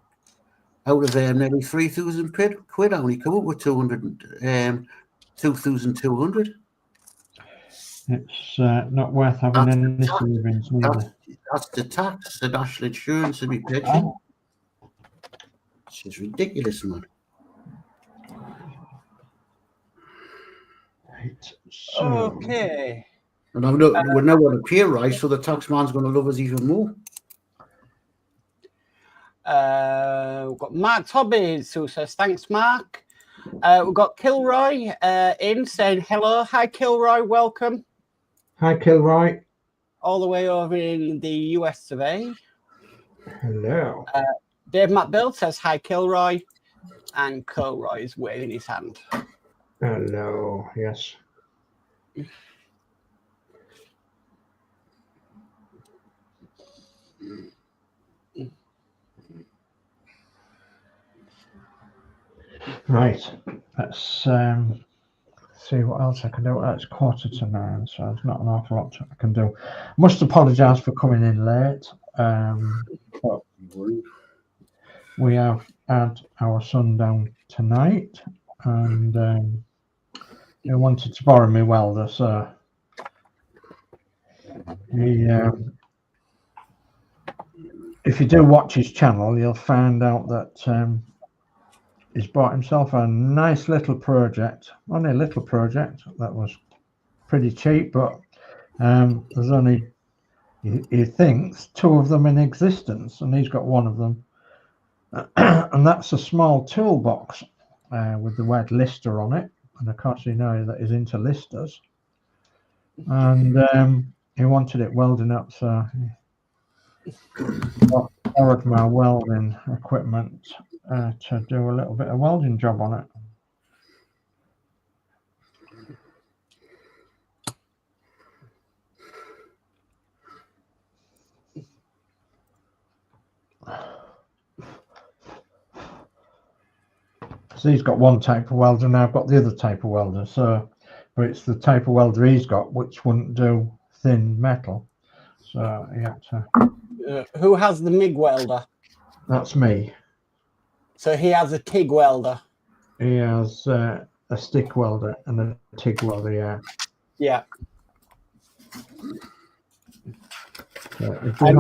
out of nearly 3,000 quid, I only come up with 2,200. It's not worth having any savings either. That's the tax, the national insurance, and my pension. It's just ridiculous, man. Right, so, Okay. And we're now on a pay rise, so the tax man's going to love us even more. We've got Mark's Hobbies who says, thanks, Mark. We've got Kilroy in saying hello. Hi, Kilroy. Welcome. hi, Kilroy. All the way over in the US of A. Hello. Dave Matt Build says, hi, Kilroy. And Kilroy is waving his hand. Hello. Yes. Right. Let's see what else I can do. It's 8:45, so there's not an awful lot I can do. Must apologise for coming in late. But we have had our son down tonight, and he wanted to borrow me welder, so he. If you do watch his channel, you'll find out that he's bought himself a nice little project, only a little project that was pretty cheap, but there's only, he thinks, 2 of them in existence, and he's got 1 of them. And that's a small toolbox with the word Lister on it. And of course, you know that he's into listers. And he wanted it welding up, so he borrowed my welding equipment to do a little bit of welding job on it. So he's got 1 type of welder, and I've got the other type of welder. So, but it's the type of welder he's got which wouldn't do thin metal. So he had to. Who has the MIG welder? That's me. So he has a TIG welder. He has a stick welder and a TIG welder, yeah. Yeah. So I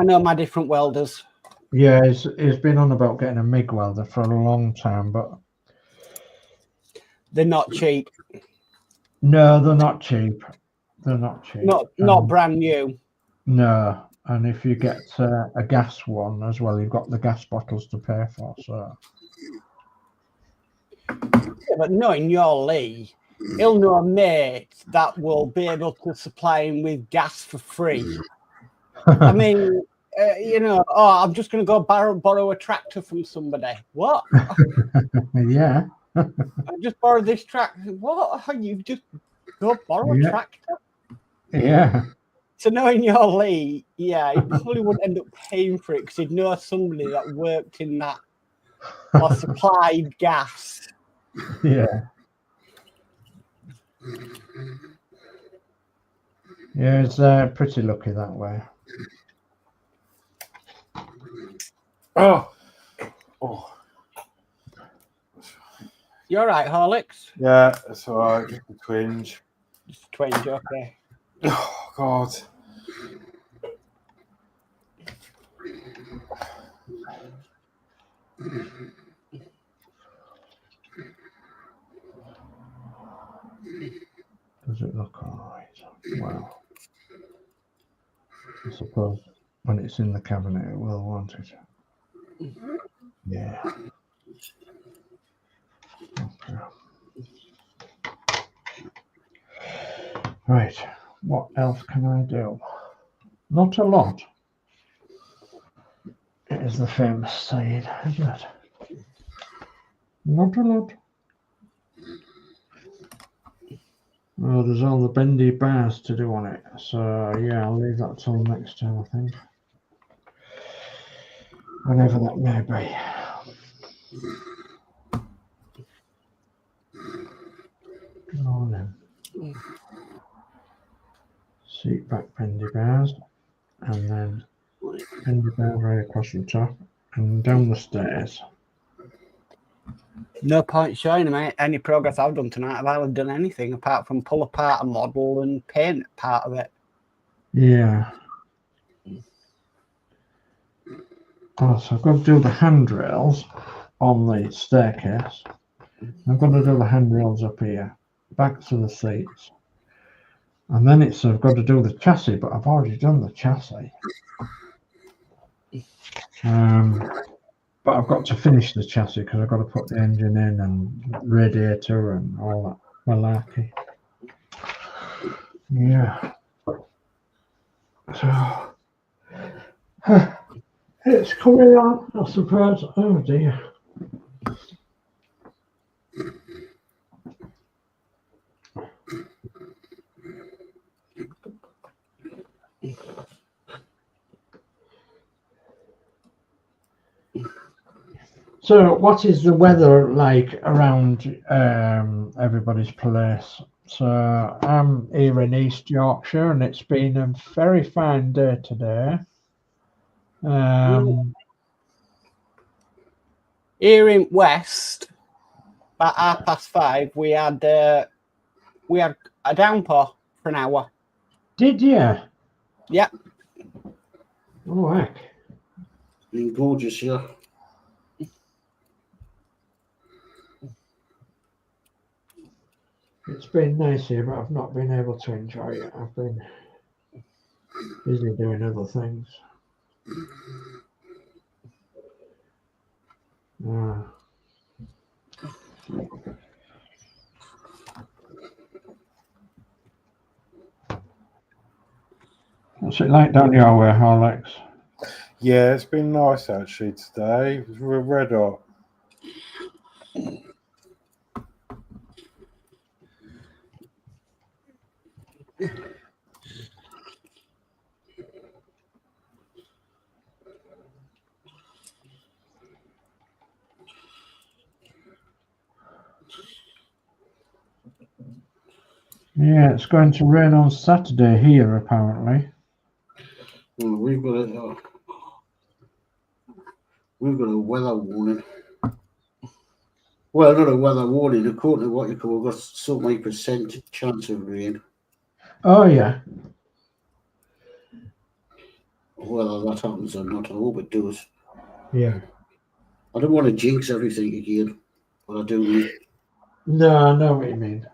know my different welders. Yeah, he's been on about getting a MIG welder for a long time, but they're not cheap. No, they're not cheap. They're not cheap. Not brand new. No, and if you get a gas one as well, you've got the gas bottles to pay for. So, yeah, but knowing your Lee, he'll know a mate that will be able to supply him with gas for free. I mean, I'm just going to go borrow a tractor from somebody. What? Yeah. I just borrowed this tractor. What? You just go borrow a tractor? Yeah. So knowing your Lee, yeah, he probably wouldn't end up paying for it because he'd know somebody that worked in that or supplied gas. Yeah. Yeah, it's pretty lucky that way. Oh. You all right, Horlixs? Yeah, it's all right. Just a twinge. Just a twinge, okay. Oh, God. Does it look all right? Wow. I suppose when it's in the cabinet, it will, won't it? Yeah. Okay. Right. What else can I do? Not a lot. It is the famous saying, isn't it? Not a lot. Oh, there's all the bendy bars to do on it. So, yeah, I'll leave that till next time, I think. Whenever that may be. Go on then. Seat back bendy bars. And then bendy bar right across the top. And down the stairs. No point showing them any progress I've done tonight. I've hardly done anything apart from pull apart a model and paint part of it. Yeah. Oh, so I've got to do the handrails on the staircase. I've got to do the handrails up here, backs of the seats. And then I've got to do the chassis, but I've already done the chassis. But I've got to finish the chassis because I've got to put the engine in and radiator and all that malarkey. Yeah. So it's coming on, I suppose. Oh dear. So what is the weather like around everybody's place? So I'm here in East Yorkshire and it's been a very fine day today. Here in West, about 5:30, we had a downpour for an hour. Did you? Yeah. Oh heck. Been gorgeous here. It's been nice here, but I've not been able to enjoy it. I've been busy doing other things. What's it like down your way, Horlixs? Yeah, it's been nice actually today. We're red hot. Yeah, it's going to rain on Saturday here, apparently. Well, we've got a weather warning. Well, not a weather warning. According to what you call, we've got so many percent chance of rain. Oh yeah. Whether that happens or not, I hope it does. Yeah. I don't want to jinx everything again, but I do need. No, I know what you mean.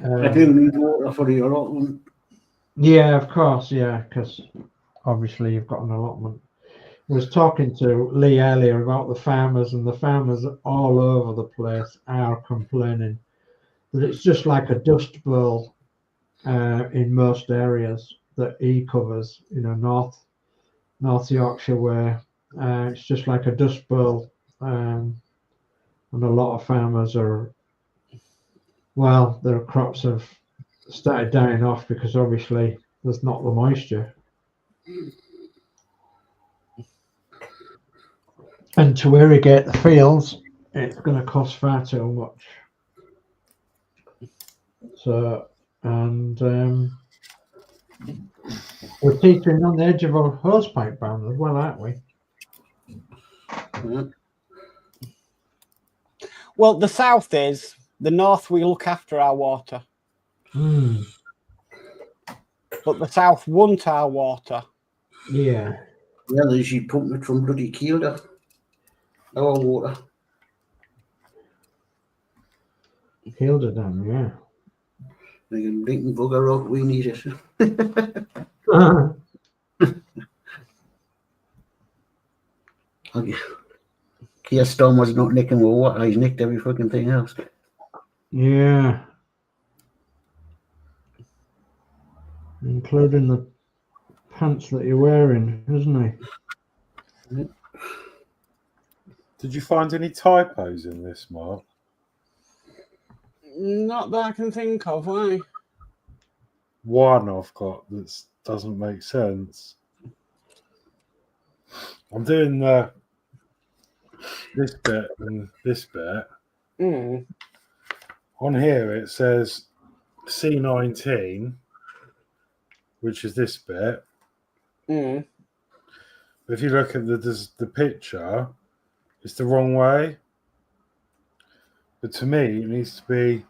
I do need water for the allotment. Yeah, of course, yeah, because obviously you've got an allotment. I was talking to Lee earlier about the farmers, and the farmers all over the place are complaining that it's just like a dust bowl in most areas that he covers, you know, North Yorkshire, where it's just like a dust bowl, and a lot of farmers are, well, their crops have started dying off because obviously there's not the moisture. And to irrigate the fields, it's going to cost far too much. So, and we're teetering on the edge of a hosepipe ban as well, aren't we? Yeah. Well, the south is. The north, we look after our water. But the south want our water. Yeah. Yeah, they usually pump it from bloody Kielder. Our water. Kielder Dam, yeah. They can blink and bugger out, we need it. Keir Starmer's not nicking with water, he's nicked every fucking thing else. Yeah. including the pants that you're wearing, isn't he? Did you find any typos in this, Mark? Not that I can think of. Why? One I've got that doesn't make sense. I'm doing this bit and this bit. Mm. On here it says C19, which is this bit. Mm. But if you look at the picture, it's the wrong way. But to me, it needs to be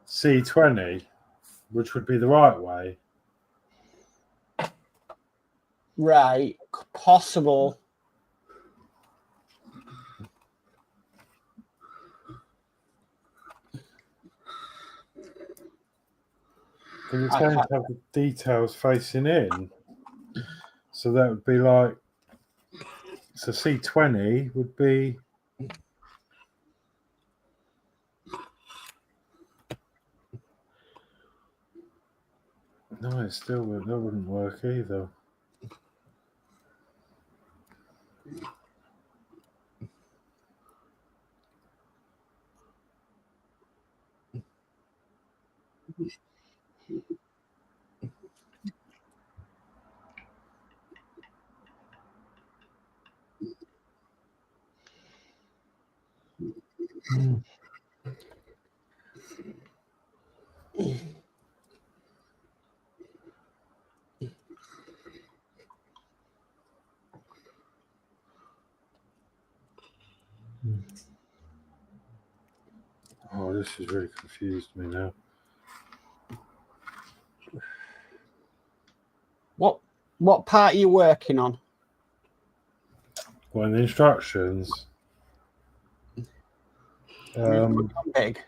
C20, which would be the right way. Right. Possible. Because it's going to have the details facing in. So that would be like, so C20 would be, no, it still that wouldn't work either. Mm. Oh, this has really confused me now. What part are you working on? Well, in the instructions, Big.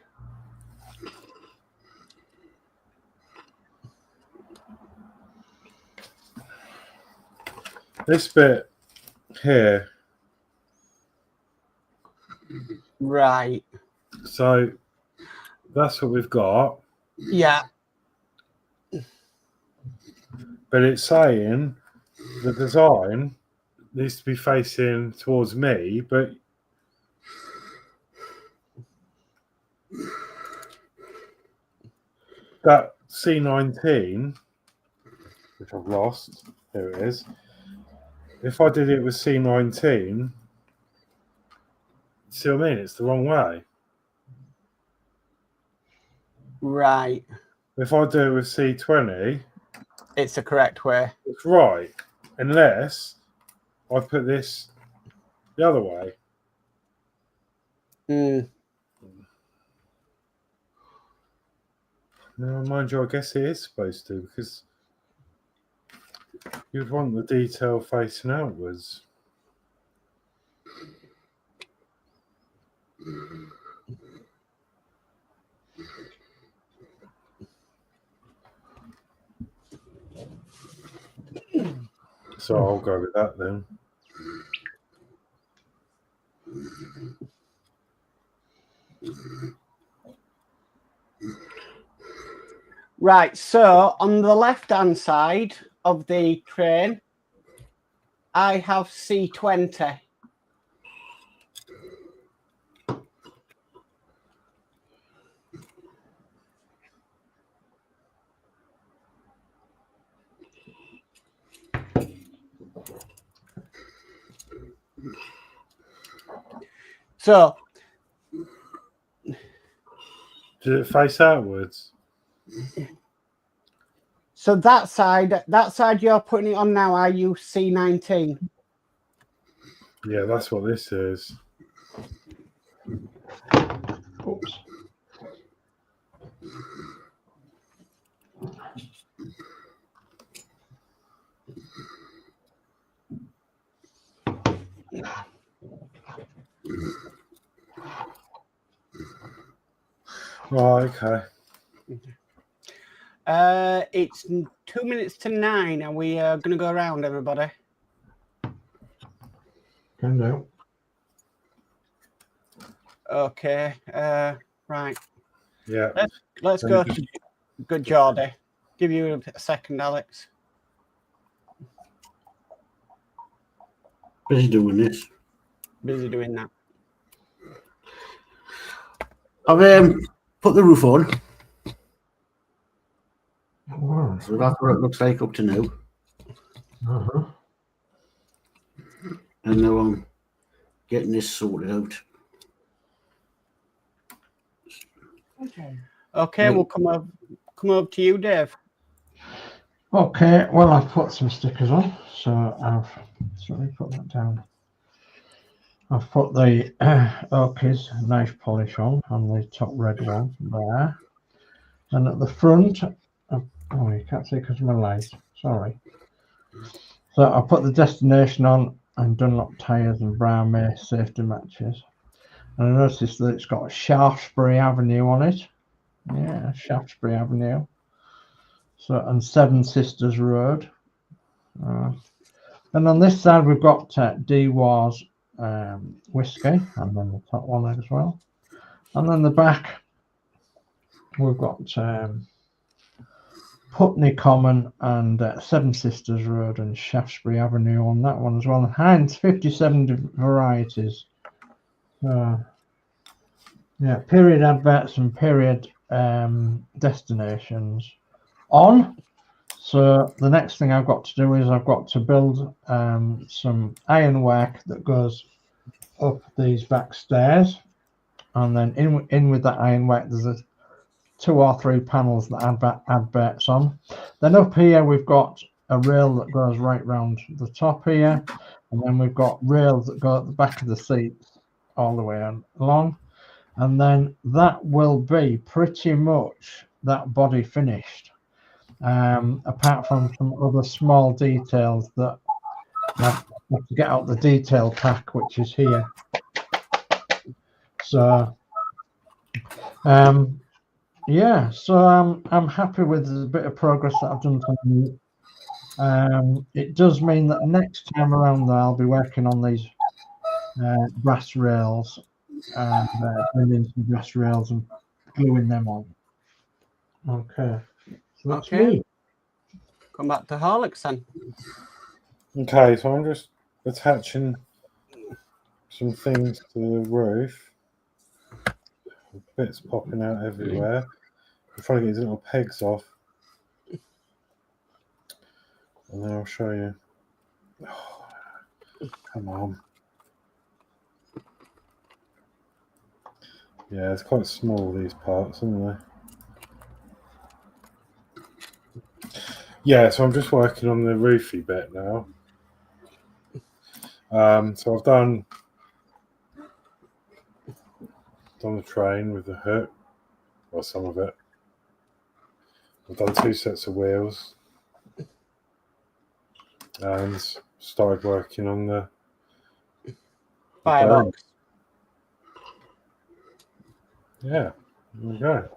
this bit here. Right. So that's what we've got. Yeah. But it's saying the design needs to be facing towards me, but that C19, which I've lost, here it is. If I did it with C19, see what I mean? It's the wrong way. Right. If I do it with C20, It's the correct way. it's right, unless I put this the other way. Mm. No, mind you, I guess it is supposed to, because you'd want the detail facing outwards. So I'll go with that then. Right, so on the left-hand side of the train, I have C20. So, Did it face outwards? so that side you're putting it on now, I use C19. Yeah, that's what this is. Oops. Oh, okay. It's 2 minutes to 9, and we are going to go around, everybody. Can do. Okay. Right. Yeah. Let's go. Good, Geordie. Give you a second, Alex. Busy doing this. Busy doing that. I've put the roof on. Wow. So that's what it looks like up to now. Uh-huh. And now I'm getting this sorted out. Okay, we'll come over to you, Dave. Okay, well, I've put some stickers on, so let me put that down. I've put the Orchids knife polish on the top red one there. And at the front, oh, you can't see because of my light, sorry. So I put the destination on and Dunlop tyres and Brown Mace safety matches. And I noticed that it's got Shaftesbury Avenue on it. Yeah, Shaftesbury Avenue. So, and Seven Sisters Road. And on this side, we've got D-Wars whiskey, and then the top one as well. And then the back, we've got Putney Common and Seven Sisters Road and Shaftesbury Avenue on that one as well. And Heinz 57 varieties. Yeah, period adverts and period destinations on. So the next thing I've got to do is I've got to build some ironwork that goes up these back stairs, and then in with that ironwork there's 2 or 3 panels that adverts on. Then up here we've got a rail that goes right round the top here, and then we've got rails that go at the back of the seats all the way along, and then that will be pretty much that body finished. Apart from some other small details that I have to get out the detail pack, which is here. So, yeah, so I'm happy with the bit of progress that I've done tonight. It does mean that next time around though, I'll be working on these brass rails and bringing some brass rails and gluing them on. Okay. So that's me. Come back to Horlicks then. Okay, so I'm just attaching some things to the roof. Bits popping out everywhere. I'm trying to get these little pegs off. And then I'll show you. Oh, come on. Yeah, it's quite small, these parts, aren't they? Yeah, so I'm just working on the roofy bit now. So I've done the train with the hook, or some of it. I've done 2 sets of wheels and started working on the Firebox. Yeah, there we go.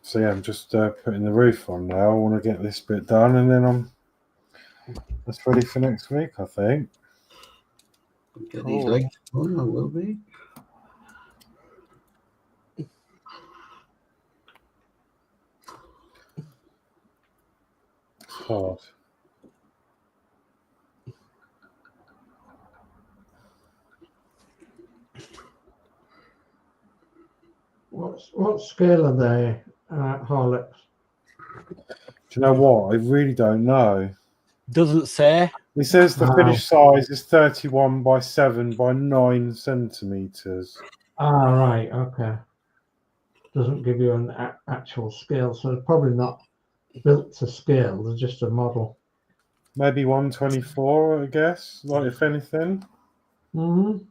So yeah, I'm just putting the roof on now. I want to get this bit done, and then that's ready for next week, I think. Get these lights on, I will be. It's hard. What scale are they, Horlicks? Do you know what? I really don't know. Doesn't say. It says the finished size is 31 by 7 by 9 centimeters. Ah, right, okay. Doesn't give you an actual scale, so it's probably not built to scale. They're just a model. Maybe 124, I guess. Like if anything. Mm-hmm.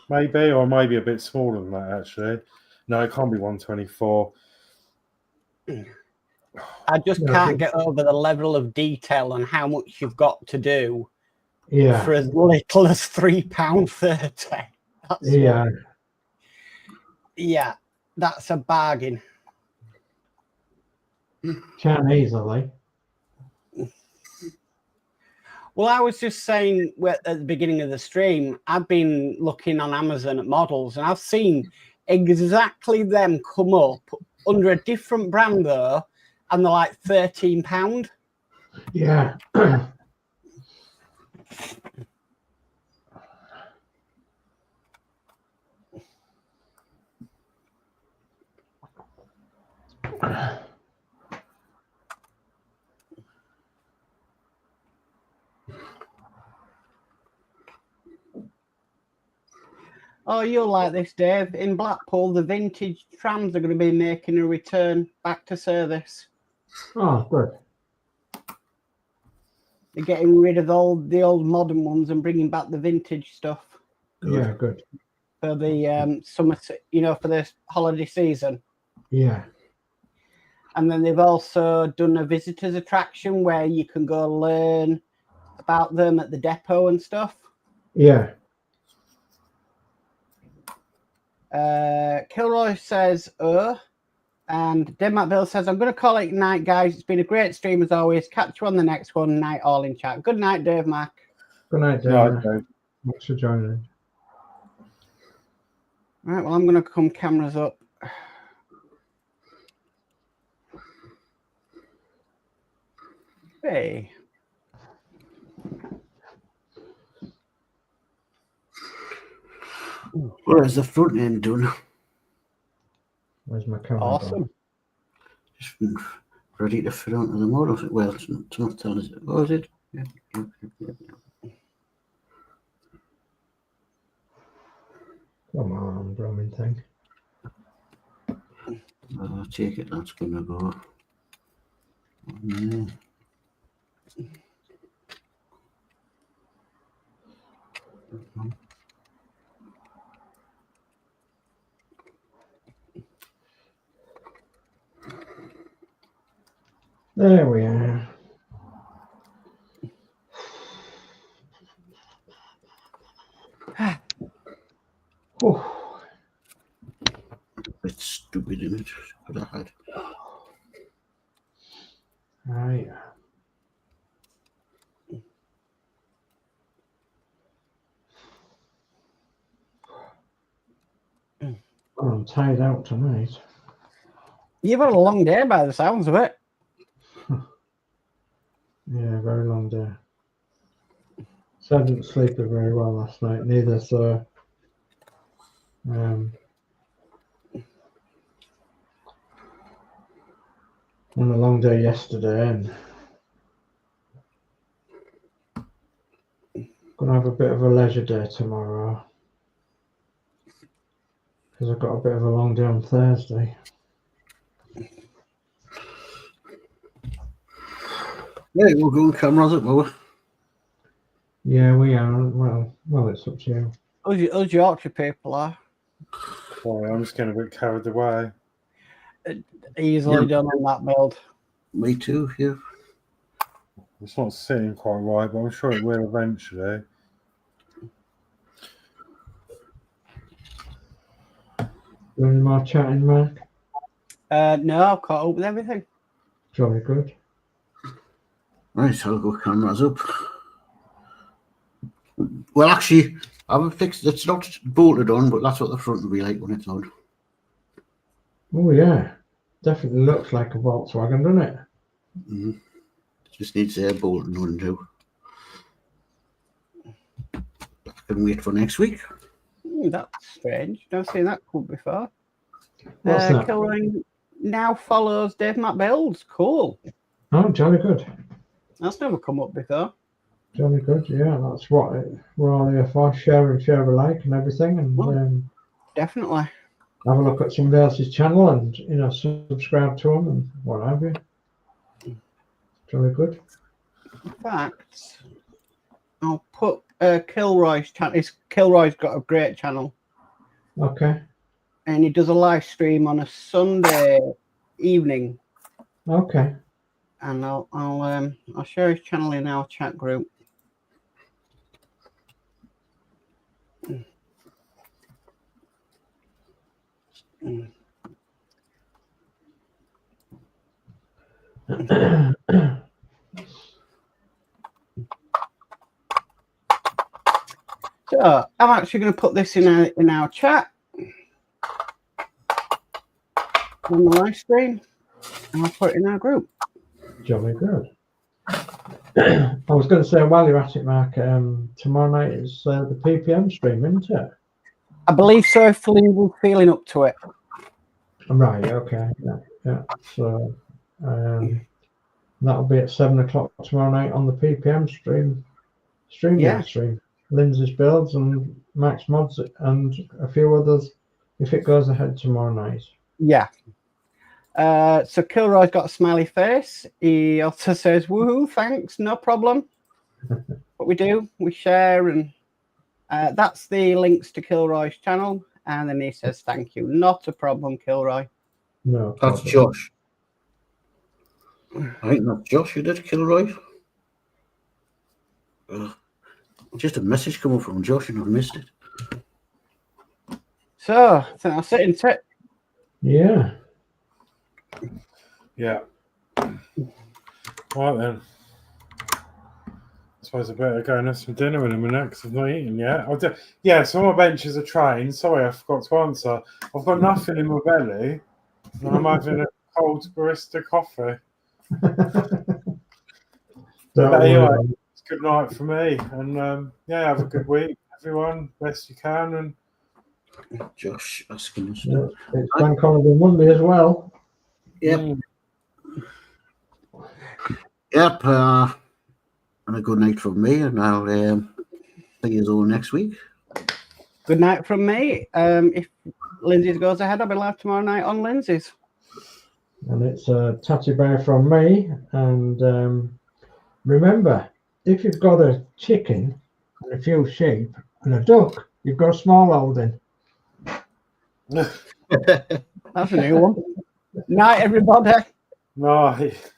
Maybe, or maybe a bit smaller than that, actually. No, it can't be 124. I just can't get over the level of detail and how much you've got to do for as little as £3.30. Yeah, that's a bargain. Can't easily. Well, I was just saying at the beginning of the stream, I've been looking on Amazon at models, and I've seen exactly them come up under a different brand though, and they're like £13. Yeah. Oh, you'll like this, Dave. In Blackpool, the vintage trams are going to be making a return back to service. Oh, good. They're getting rid of all the old modern ones and bringing back the vintage stuff Yeah, good. for the summer, for the holiday season. Yeah. And then they've also done a visitors attraction where you can go learn about them at the depot and stuff. Yeah. Kilroy says, and Denmark Bill says, I'm going to call it night, guys. It's been a great stream as always. Catch you on the next one. Night all in chat. Good night, Dave Mac. Good night, Dave. No, okay. Thanks for joining. Right, well, I'm going to come cameras up. Hey. Where's the front end done? Where's my camera? Awesome. Just been ready to fit onto the model. Well, it's not telling us. Oh, is it? Yeah. Come on, drumming thing. I take it that's going to go. Yeah. There we are. Oh, Bit stupid in it. Could have had. right. I'm tired out tonight. You've had a long day by the sounds of it. Yeah, very long day. So I didn't sleep very well last night, neither, so on a long day yesterday, and gonna have a bit of a leisure day tomorrow because I've got a bit of a long day on Thursday. Yeah, we'll go on cameras up, will we? Yeah, we are. Well, it's up to you. Us Yorkshire people are Sorry, I'm just getting a bit carried away. easily done on that build. Me too, yeah. It's not sitting quite right, but I'm sure it will eventually. Any more chatting, Mark? No, I've caught up with everything. Jolly good. Right, I'll go cameras up. Well, actually, I haven't fixed. It's not bolted on, but that's what the front will be like when it's on. Oh yeah, definitely looks like a Volkswagen, doesn't it? Mm-hmm. Just needs air bolting on too. I can wait for next week. That's strange. Never seen that called before. What's that? Kilroy now follows Dave Mac Builds. Cool. Oh, jolly good. That's never come up before. Jolly good. Yeah, that's what we're all here for. Share alike and everything, and Definitely. have a look at somebody else's channel and subscribe to them and what have you. Jolly good. In fact, I'll put Kilroy's channel. Kilroy's got a great channel, Okay. and he does a live stream on a Sunday evening. Okay. And I'll share his channel in our chat group. So I'm actually going to put this in our chat. on the live stream, and I'll put it in our group. Jolly good. I was going to say, while you're at it, Mark, tomorrow night is the PPM stream, isn't it? I believe so. If Lindsey's feeling up to it. Right. Okay. Yeah. So that'll be at 7 o'clock tomorrow night on the PPM stream. Stream. Lindsey's Builds and Max Modz and a few others, if it goes ahead tomorrow night. Yeah. So Kilroy's got a smiley face. He also says, "Woohoo! Thanks, no problem." What we do, we share, and that's the links to Kilroy's channel. And then he says, "Thank you, not a problem, Kilroy." No, That's Josh. I think that's Josh who did Kilroy. Just a message coming from Josh and I've missed it. So I think I'll sit into it. Yeah. Yeah. Right then. I suppose I better go and have some dinner in a minute because I've not eaten yet. Yeah, so my bench is a train. Sorry, I forgot to answer. I've got nothing in my belly and I'm having a cold barista coffee. But anyway, it's good night for me. And yeah, have a good week, everyone. Best you can. And Josh asking us. Yeah, it's Bank Holiday Monday as well. Yep. Yep. And a good night from me, and I'll see you all next week. Good night from me. If Lindsey's goes ahead, I'll be live tomorrow night on Lindsey's. And it's a tatty bear from me. And remember, if you've got a chicken and a few sheep and a duck, you've got a small holding. That's a new one. Night, everybody. night.